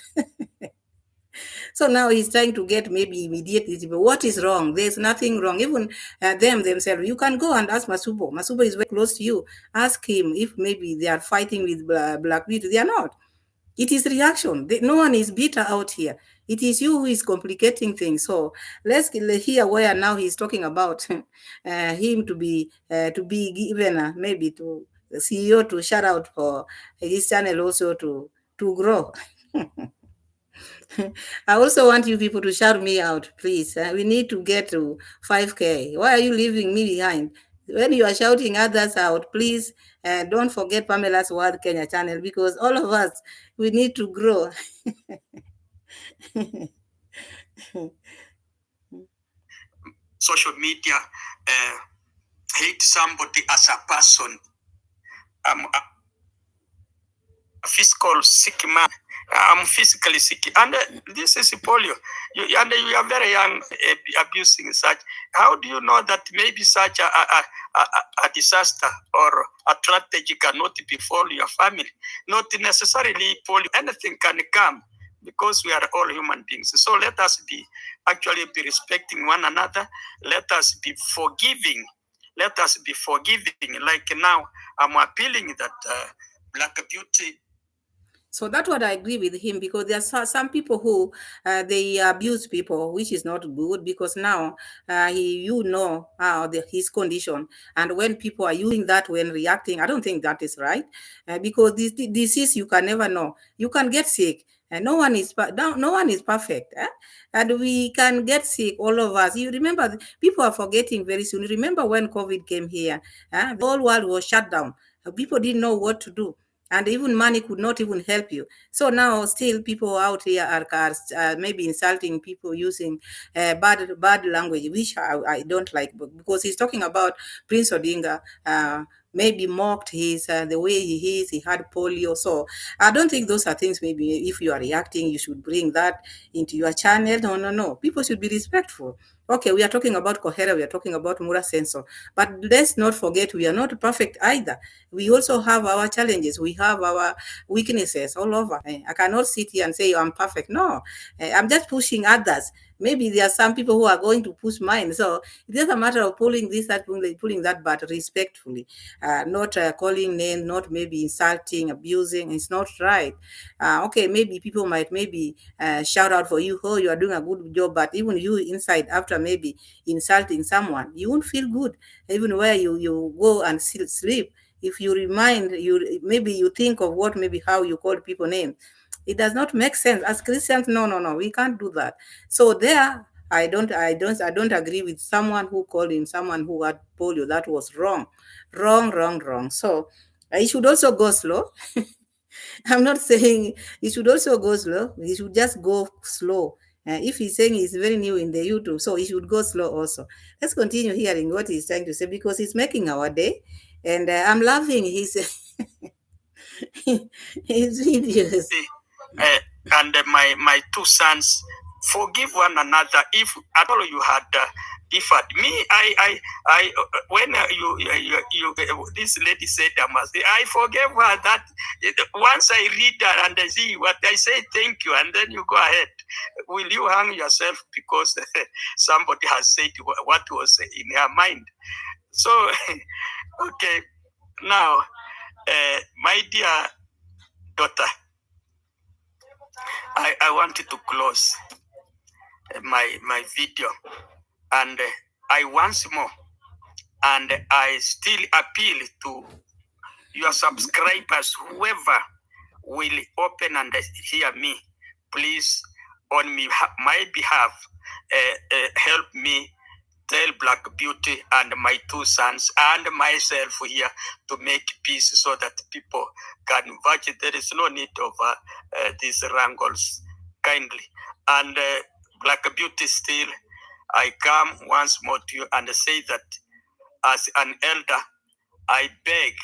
Speaker 1: So now he's trying to get maybe immediately. But what is wrong? There's nothing wrong. Even them themselves, you can go and ask Masubo. Masubo is very close to you. Ask him if maybe they are fighting with Black Beauty. They are not. It is reaction. No one is bitter out here. It is you who is complicating things. So let's hear where now he's talking about him to be given maybe to the CEO to shout out for his channel also to grow. I also want you people to shout me out, please. We need to get to 5K. Why are you leaving me behind? When you are shouting others out, please don't forget Pamela's World Kenya channel, because all of us, we need to grow.
Speaker 2: Social media hate somebody as a person. I'm a physical sick man. I'm physically sick, and this is polio. You are very young, abusing such. How do you know that maybe such a disaster or a tragedy cannot befall your family? Not necessarily polio. Anything can come, because we are all human beings. So let us actually be respecting one another. Let us be forgiving. Let us be forgiving. Like now, I'm appealing that Black Beauty.
Speaker 1: So that's what I agree with him, because there are some people who they abuse people, which is not good, because now his condition, and when people are using that when reacting, I don't think that is right, because this disease you can never know. You can get sick, and no one is perfect, and we can get sick, all of us. You remember, people are forgetting very soon. Remember when COVID came here, the whole world was shut down. People didn't know what to do, and even money could not even help you. So now still people out here are maybe insulting people using bad language, which I don't like, because he's talking about Prince Odinga maybe mocked his the way he is. He had polio. So I don't think those are things. Maybe if you are reacting, you should bring that into your channel. No, no, no. People should be respectful. Okay, we are talking about Kohera, we are talking about Mura Sensor, but let's not forget we are not perfect either. We also have our challenges. We have our weaknesses all over. I cannot sit here and say I'm perfect. No, I'm just pushing others. Maybe there are some people who are going to push mine. So it is a matter of pulling this, that, pulling that, but respectfully, not calling names, not maybe insulting, abusing. It's not right. Okay, maybe people might maybe shout out for you, oh, you are doing a good job, but even you inside, after maybe insulting someone, you won't feel good. Even where you go and sleep, if you remind you, maybe you think of what, maybe how you call people names, it does not make sense. As Christians, no, no, no, we can't do that. So there, I don't agree with someone who called him someone who had polio. That was wrong, wrong, wrong, wrong. So it should also go slow. I'm not saying it should also go slow. He should just go slow. If he's saying he's very new in the YouTube, so he should go slow also. Let's continue hearing what he's trying to say because he's making our day, and I'm loving his his videos.
Speaker 2: And my two sons forgive one another. If at all you had differed, me, I when this lady said I forgave her that. Once I read her and I see what I say, thank you, and then you go ahead. Will you hang yourself because somebody has said what was in her mind? So, okay, now, my dear daughter, I wanted to close my video, and I once more, and I still appeal to your subscribers, whoever will open and hear me, please, on my behalf, help me tell Black Beauty and my two sons and myself here to make peace so that people can watch it. There is no need of these wrangles, kindly. And Black Beauty, still, I come once more to you and say that as an elder, I beg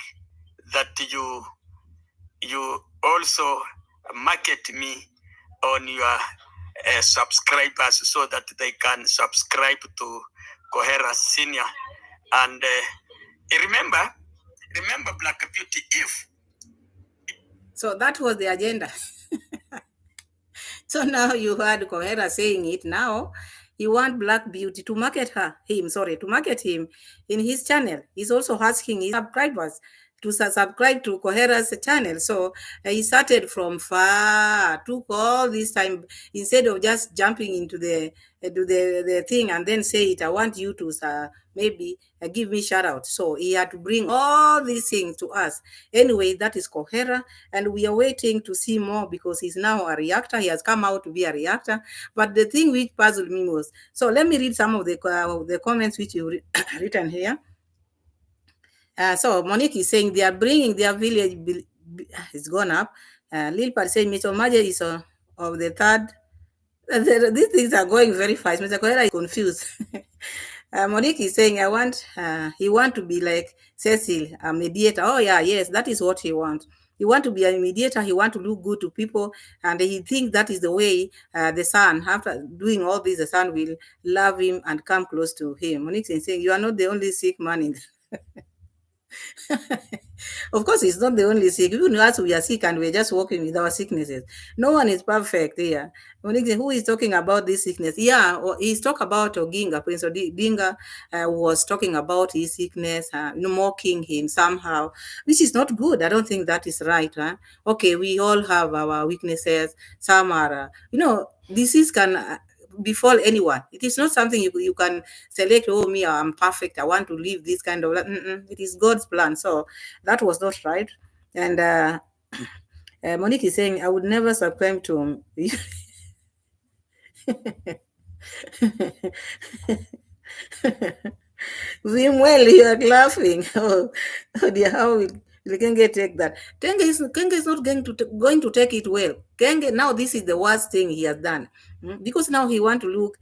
Speaker 2: that you also market me on your subscribers so that they can subscribe to Kohera Senior. And remember Black Beauty, if.
Speaker 1: So that was the agenda. So now you heard Kohera saying it. Now you want Black Beauty to market to market him in his channel. He's also asking his subscribers to subscribe to Kohera's channel. So he started from far, took all this time, instead of just jumping into the thing and then say it, I want you to maybe give me shout out. So he had to bring all these things to us. Anyway, that is Kohera, and we are waiting to see more because he's now a reactor. He has come out to be a reactor. But the thing which puzzled me was, so let me read some of the comments which you written here. So Monique is saying they are bringing their village. It's gone up. Lil Pat saying Mr. Omaje is of the third. These things are going very fast. Mr. Kohera is confused. Monique is saying, he want to be like Cecil, a mediator. Oh yeah, yes, that is what he wants. He want to be a mediator. He want to look good to people, and he thinks that is the way the son, after doing all this, the son will love him and come close to him. Monique is saying, you are not the only sick man in Of course, it's not the only sick. Even us, we are sick and we're just walking with our sicknesses. No one is perfect here. Who is talking about this sickness? Yeah, he's talking about Oginga. Prince Odinga was talking about his sickness, mocking him somehow, which is not good. I don't think that is right. Huh? Okay, we all have our weaknesses. Some are, disease can befall anyone. It is not something you can select, oh, me, I'm perfect, I want to live this kind of life. It is God's plan. So that was not right. And Monique is saying, I would never succumb to Well, you are laughing. Oh dear, how will Kenge take that? Kenge is not going to take it well. Kenge, now this is the worst thing he has done. Because now he want to look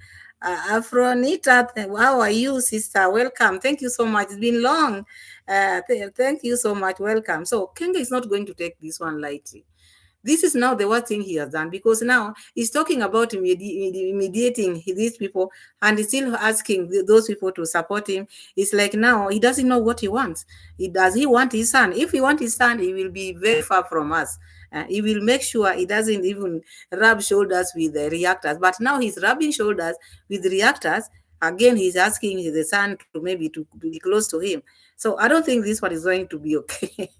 Speaker 1: Afronita, how are you, sister? Welcome. Thank you so much. It's been long. Thank you so much. Welcome. So Kenge is not going to take this one lightly. This is now the worst thing he has done, because now he's talking about mediating these people, and he's still asking those people to support him. It's like now he doesn't know what he wants. Does he want his son? If he wants his son, he will be very far from us. He will make sure he doesn't even rub shoulders with the reactors. But now he's rubbing shoulders with reactors. Again, he's asking the son to maybe to be close to him. So I don't think this one is going to be okay.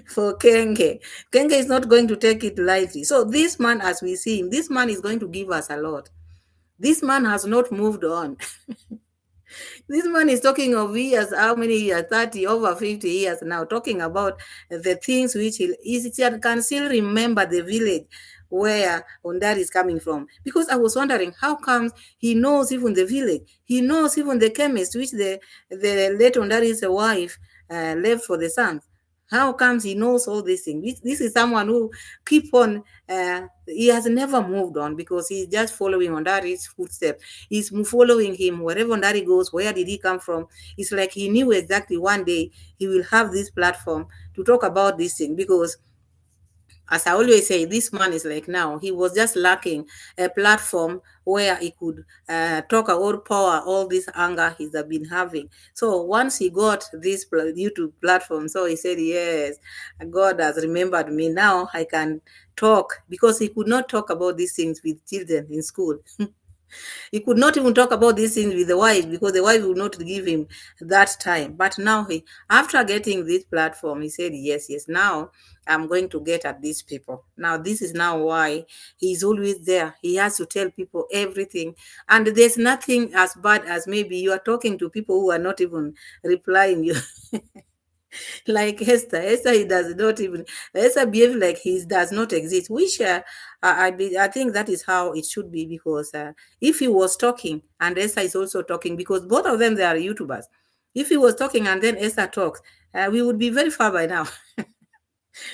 Speaker 1: For Kenge. Kenge is not going to take it lightly. So this man, as we see him, this man is going to give us a lot. This man has not moved on. This man is talking of years, how many years? 30, over 50 years now, talking about the things which he can still remember the village where Ondari is coming from. Because I was wondering, how comes he knows even the village? He knows even the chemist, which the late Ondari's wife left for the son. How comes he knows all these things? This is someone who keep on, he has never moved on, because he's just following Ondari's footsteps. He's following him wherever Ondari goes. Where did he come from? It's like he knew exactly one day he will have this platform to talk about this thing, because as I always say, this man is like, now he was just lacking a platform where he could talk about power, all this anger he's been having. So once he got this YouTube platform, so he said, yes, God has remembered me. Now I can talk, because he could not talk about these things with children in school. He could not even talk about these things with the wife, because the wife would not give him that time. But now after getting this platform, he said, yes, now I'm going to get at these people. Now this is now why he's always there. He has to tell people everything. And there's nothing as bad as maybe you are talking to people who are not even replying you. Like Esther, he does not even, Esther behave like he does not exist, which I think that is how it should be, because if he was talking and Esther is also talking, because both of them, they are YouTubers. If he was talking and then Esther talks, we would be very far by now.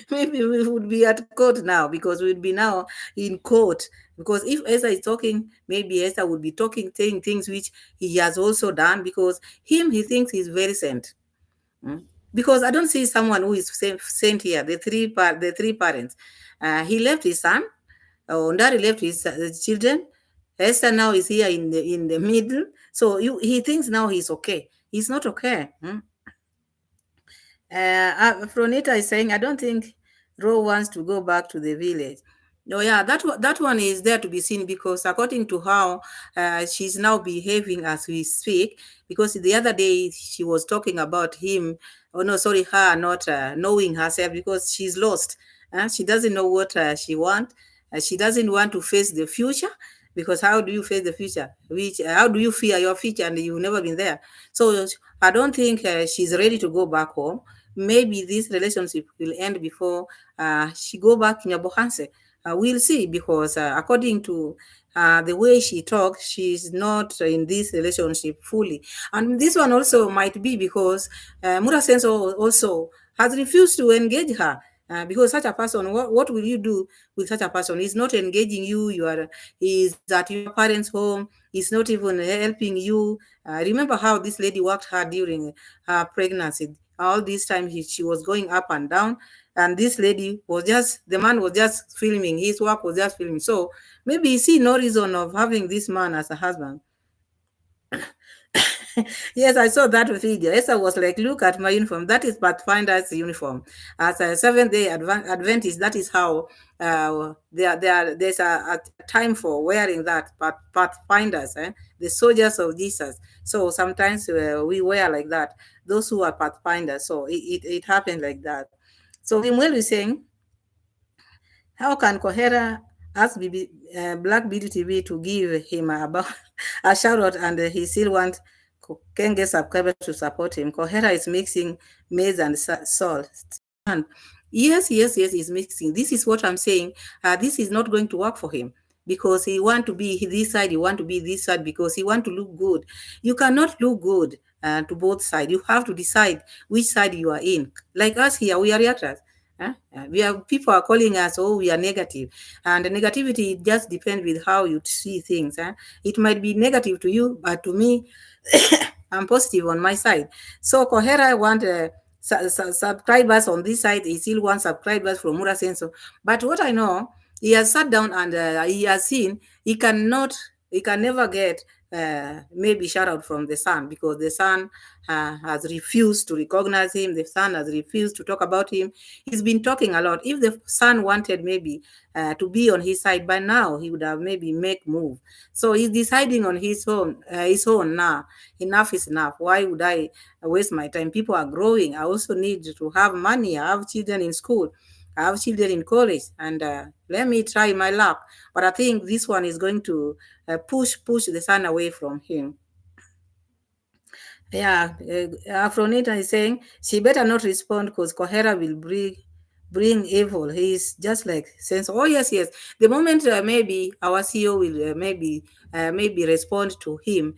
Speaker 1: Maybe we would be at court now, because we'd be now in court. Because if Esther is talking, maybe Esther would be talking, saying things which he has also done, because he thinks he's very sent. Because I don't see someone who is sent here. The three parents. He left his son. Ondari left his children. Esther now is here in the middle. So he thinks now he's okay. He's not okay. Fronita is saying, I don't think Ro wants to go back to the village. No, yeah, that one is there to be seen, because according to how she's now behaving as we speak, because the other day she was talking about him, oh no, sorry, her not knowing herself, because she's lost. She doesn't know what she wants. She doesn't want to face the future, because how do you face the future? How do you fear your future and you've never been there? So I don't think she's ready to go back home. Maybe this relationship will end before she go back to Nyabohanse. We'll see, because according to the way she talks, she's not in this relationship fully. And this one also might be because Murasenso also has refused to engage her. Because such a person, what will you do with such a person? He's not engaging you. He's at your parents' home. He's not even helping you. Remember how this lady worked hard during her pregnancy. All this time she was going up and down, and this lady was the man was just filming. His work was just filming. So maybe you see no reason of having this man as a husband. Yes, I saw that video. Esther was like, look at my uniform. That is Pathfinder's uniform. As a Seventh-day Adventist, that is how there's a time for wearing that, Pathfinders, the soldiers of Jesus. So sometimes we wear like that, those who are Pathfinders. So it happened like that. So Imwelu is saying, how can Kohera ask Black Beauty TV to give him a shout out, and he still want Kenge subscribers to support him? Kohera is mixing maize and salt. Yes, he's mixing. This is what I'm saying. This is not going to work for him, because he want to be this side, he want to be this side, because he want to look good. You cannot look good to both sides. You have to decide which side you are in. Like us here, we are reactors. We have people are calling us, oh, we are negative, and the negativity just depends with how you see things. It might be negative to you, but to me, I'm positive on my side. So Kohera want subscribers on this side. He still wants subscribers from Mura Senso. But what I know, he has sat down and he has seen he can never get maybe shout out from the son, because the son has refused to recognize him. The son has refused to talk about him. He's been talking a lot. If the son wanted maybe to be on his side by now, he would have maybe make move. So he's deciding on his own now. Enough is enough. Why would I waste my time? People are growing. I also need to have money. I have children in school. I have children in college, and let me try my luck. But I think this one is going to push the son away from him. Yeah, Afronita is saying she better not respond because Kohera will bring evil. He's just like sense. Oh yes, yes. The moment maybe our CEO will maybe respond to him,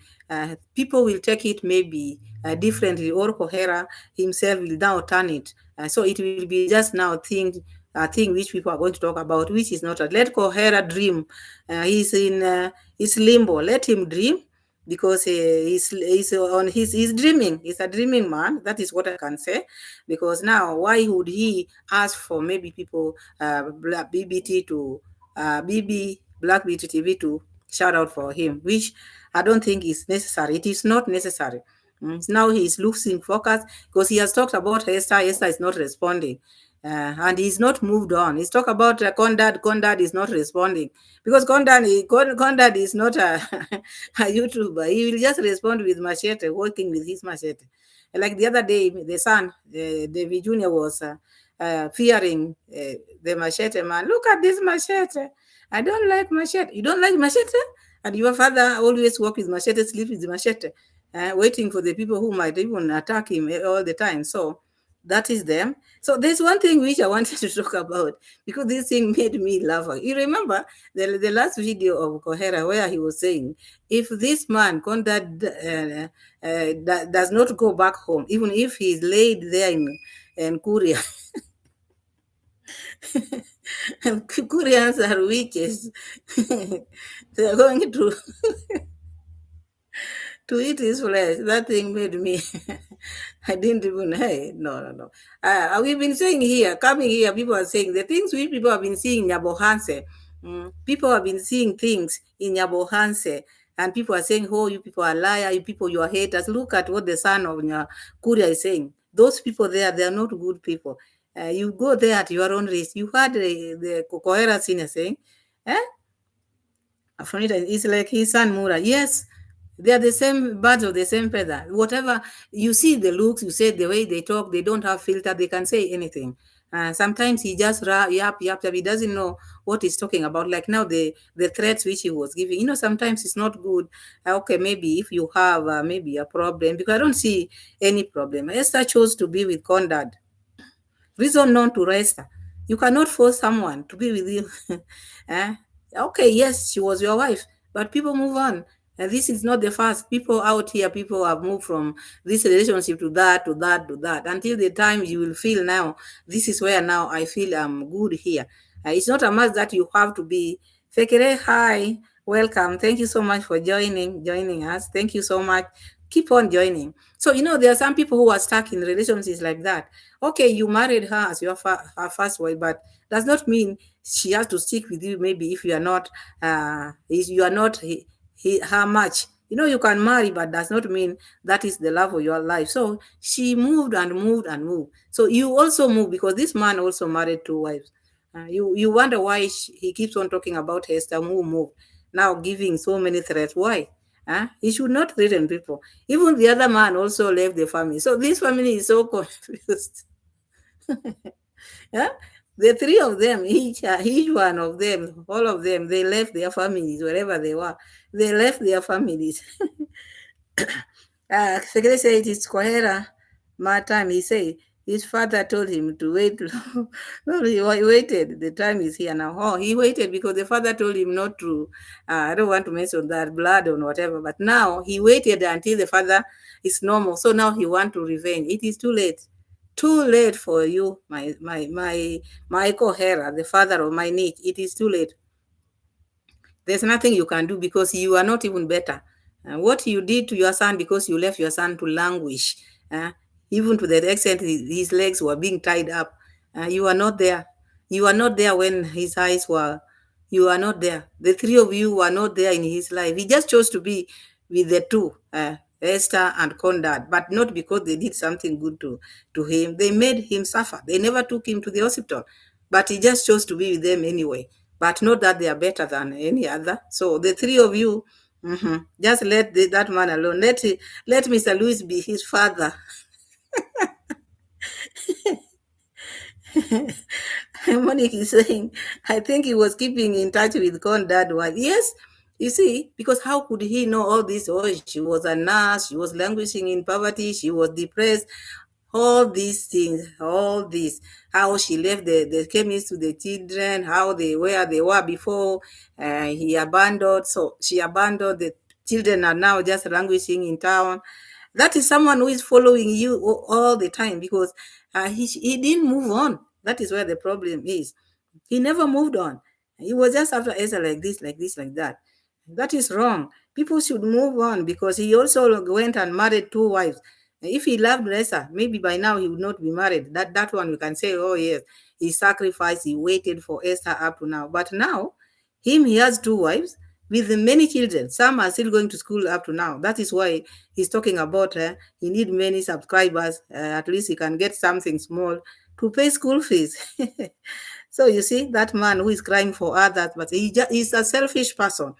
Speaker 1: people will take it maybe differently, or Kohera himself will now turn it. So it will be just now a thing which people are going to talk about, which is not. Let Kohera dream. He's in his limbo. Let him dream, because he's dreaming. He's a dreaming man. That is what I can say. Because now, why would he ask for maybe people BBT to Black Beauty TV to shout out for him, which I don't think is necessary. It is not necessary. Now he is losing focus because he has talked about Esther. Esther is not responding. And he's not moved on. He's talked about Condad. Condad is not responding, because Condad is not a YouTuber. He will just respond with machete, working with his machete. Like the other day, the son, David Jr. was fearing the machete man. Look at this machete. I don't like machete. You don't like machete? And your father always walk with machete, sleep with machete, waiting for the people who might even attack him all the time. So that is them. So there's one thing which I wanted to talk about, because this thing made me laugh. You remember the last video of Kohera where he was saying, if this man Conrad does not go back home, even if he's laid there in Korea, Koreans are witches. They're going to eat his flesh. That thing made me. I didn't even. Hey, no, no, no. We've been saying here, coming here, people are saying the things we people have been seeing in Yabohanse. People have been seeing things in Yabohanse, and people are saying, "Oh, you people are liars. You people, you are haters." Look at what the son of Korea is saying. Those people there, they are not good people. You go there at your own risk. You heard the Kohera senior saying, eh? Afronita is like his son Mura. Yes, they are the same birds of the same feather. Whatever you see, the looks, you say the way they talk, they don't have filter. They can say anything. Sometimes he just yap. He doesn't know what he's talking about. Like now, the threats which he was giving. Sometimes it's not good. Okay, maybe if you have maybe a problem, because I don't see any problem. Esther chose to be with Conrad. Reason known to Esther. You cannot force someone to be with you. eh? Okay, yes, she was your wife, but people move on. And this is not the first. People out here, people have moved from this relationship to that, to that, to that, until the time you will feel now, this is where now I feel I'm good here. It's not a must that you have to be. Fekere, hi, welcome. Thank you so much for joining us. Thank you so much. Keep on joining. So, there are some people who are stuck in relationships like that. Okay, you married her as her first wife, but does not mean she has to stick with you. Maybe if you are not, her match. You can marry, but does not mean that is the love of your life. So she moved and moved and moved. So you also move, because this man also married 2 wives. You wonder why he keeps on talking about Esther who moved, now giving so many threats. Why? He should not threaten people. Even the other man also left the family. So this family is so confused. Yeah? The three of them, each one of them, all of them, they left their families wherever they were. They left their families. Secretary said it's Kohera. My time, he said his father told him to wait. No, he waited. The time is here now. Oh, he waited because the father told him not to. I don't want to mention that blood or whatever. But now he waited until the father is normal. So now he want to revenge. It is too late. Too late for you, my Kohera, the father of my niece. It is too late. There's nothing you can do because you are not even better. What you did to your son because you left your son to languish, uh, even to the extent his legs were being tied up. You are not there. You are not there when his eyes were. You are not there. The three of you were not there in his life. He just chose to be with the two, Esther and Conrad, but not because they did something good to him. They made him suffer. They never took him to the hospital, but he just chose to be with them anyway, but not that they are better than any other. So the three of you, just let that man alone. Let Mr. Louis be his father. Monique is saying, I think he was keeping in touch with Conrad. Yes, you see, because how could he know all this? Oh, she was a nurse, she was languishing in poverty, she was depressed, all these things, all this, how she left the chemist to the children, how they where they were before he abandoned. So she abandoned, the children are now just languishing in town. That is someone who is following you all the time because he didn't move on. That is where the problem is. He never moved on. He was just after Esther like this, like this, like that. That is wrong. People should move on because he also went and married two wives. If he loved Esther, maybe by now he would not be married. That one we can say, oh yes, he sacrificed, he waited for Esther up to now. But now, he has two wives with many children. Some are still going to school up to now. That is why he's talking about he need many subscribers. At least he can get something small to pay school fees. So you see that man who is crying for others, but he's a selfish person.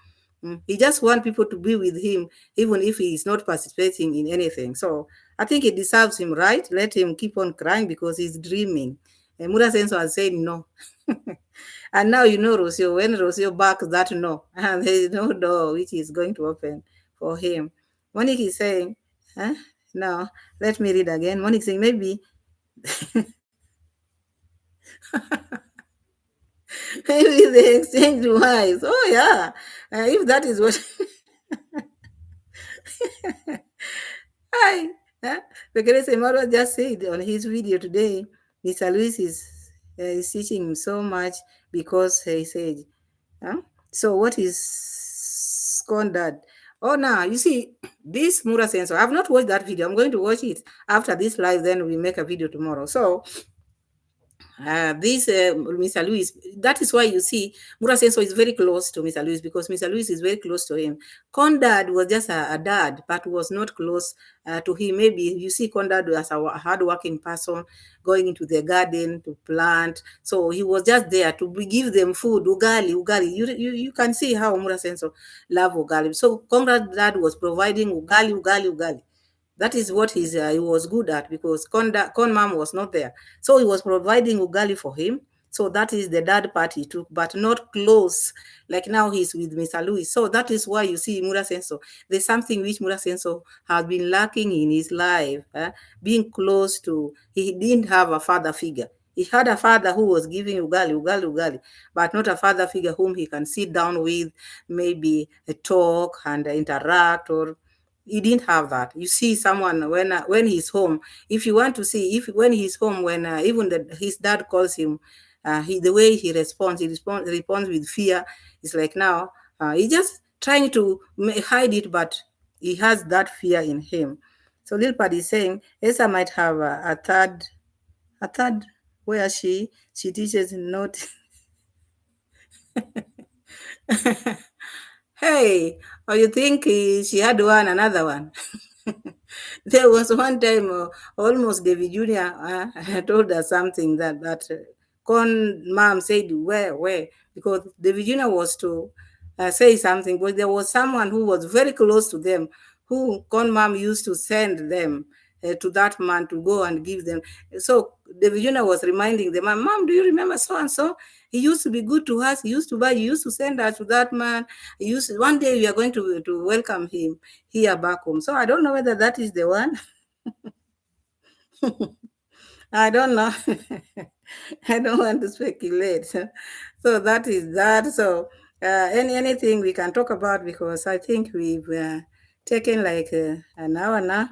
Speaker 1: He just wants people to be with him, even if he is not participating in anything. So I think it deserves him, right? Let him keep on crying because he's dreaming. And Mura Senso has said no. And now you know Rocio, when Rocio backs that no, and there is no door which is going to open for him. Monique is saying, huh? No, let me read again. Monique saying maybe maybe they exchange wives. Oh yeah. If that is what Hi. Huh? Because Iammarwas just said on his video today, Mr. Luis is teaching him so much because he said, huh? So what is conduct? Oh, now you see this Mura sensor. I've not watched that video. I'm going to watch it after this live. Then we make a video tomorrow. So this Mr. Louis, that is why you see Murasenso is very close to Mr. Louis because Mr. Louis is very close to him. Condad was just a dad, but was not close to him. Maybe you see Condad as a hardworking person going into the garden to plant. So he was just there to give them food, ugali. You can see how Murasenso love ugali. So Conrad's dad was providing ugali. That is what he was good at because Con mom was not there. So he was providing ugali for him. So that is the dad part he took, but not close. Like now he's with Mr. Louis. So that is why you see Mura Senso. There's something which Mura Senso has been lacking in his life. Being close to, he didn't have a father figure. He had a father who was giving ugali, but not a father figure whom he can sit down with, maybe talk and interact, or he didn't have that. You see someone when he's home, if you want to see if when he's home, when even his dad calls him, the way he responds with fear. It's like now he's just trying to hide it, but he has that fear in him. So Lil Pad is saying Esther might have a third where she teaches not. Hey, or you think she had another one? There was one time, almost David Jr. Told us something that Con mom said, where? Because David Jr. was to say something, but there was someone who was very close to them, who Con mom used to send them to that man to go and give them. So David Jr. was reminding them, Mom, do you remember so and so? He used to be good to us. He used to buy. He used to send us to that man. One day we are going to welcome him here back home. So I don't know whether that is the one. I don't know. I don't want to speculate. So that is that. So anything we can talk about because I think we've taken like an hour now.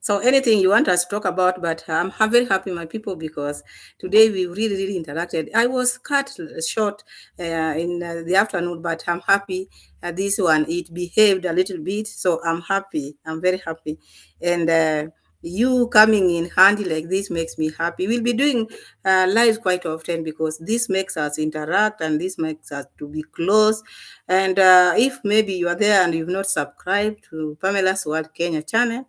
Speaker 1: So anything you want us to talk about, but I'm very happy, my people, because today we really, really interacted. I was cut short in the afternoon, but I'm happy this one, it behaved a little bit. So I'm happy. I'm very happy. And you coming in handy like this makes me happy. We'll be doing live quite often because this makes us interact and this makes us to be close. And if maybe you are there and you've not subscribed to Pamela's World Kenya channel,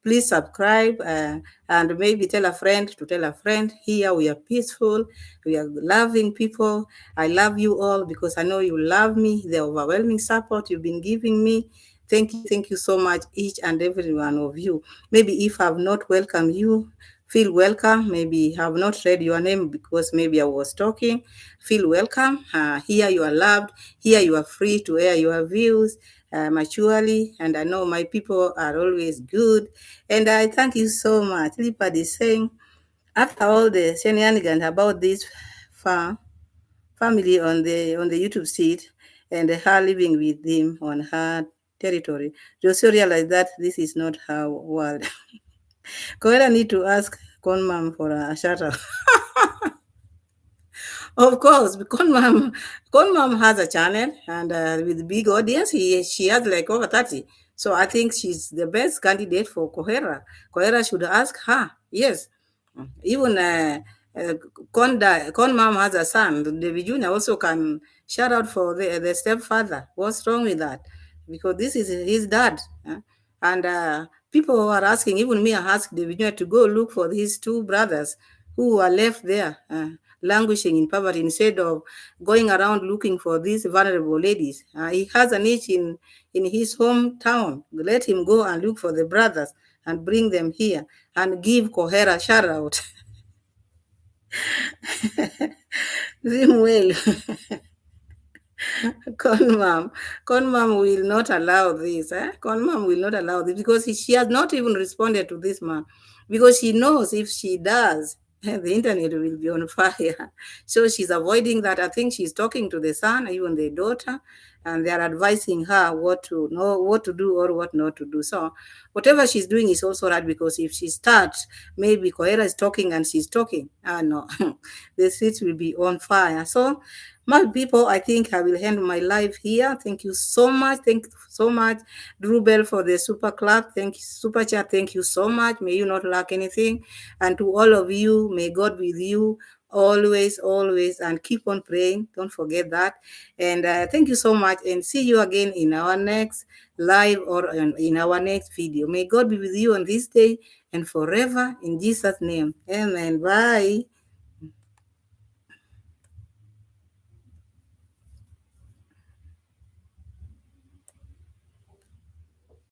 Speaker 1: please subscribe and maybe tell a friend to tell a friend. Here we are peaceful, we are loving people. I love you all because I know you love me, the overwhelming support you've been giving me. Thank you so much, each and every one of you. Maybe if I've not welcomed you, feel welcome. Maybe have not read your name because maybe I was talking. Feel welcome. Here you are loved. Here you are free to air your views maturely. And I know my people are always good. And I thank you so much. Lipad is saying, after all the shenanigans about this farm, family on the YouTube seat and her living with him on her territory, you also realize that this is not her world. Kohera need to ask Conmam for a shout out. Of course, Conmam has a channel and with big audience. She has like over 30. So I think she's the best candidate for Kohera. Kohera should ask her. Yes. Even uh, Conmam has a son. David Jr. also can shout out for the stepfather. What's wrong with that? Because this is his dad. And people are asking, even me, I asked David Jr. to go look for his two brothers who are left there. Languishing in poverty instead of going around looking for these vulnerable ladies. He has a niche in his hometown. Let him go and look for the brothers and bring them here and give Kohera shout out. Zim well. Conmam, Conmam will not allow this. Conmam will not allow this because she has not even responded to this man because she knows if she does, the internet will be on fire. So she's avoiding that. I think she's talking to the son, even the daughter, and they're advising her what to know, what to do or what not to do. So whatever she's doing is also right because if she starts, maybe Kohera is talking and she's talking. No, the streets will be on fire. So my people, I think I will end my live here. Thank you so much. Thank you so much, Drew Bell, for the super clap. Thank you, super chat. Thank you so much. May you not lack anything. And to all of you, may God be with you always, always, and keep on praying. Don't forget that. And thank you so much. And see you again in our next live or in our next video. May God be with you on this day and forever in Jesus' name. Amen. Bye.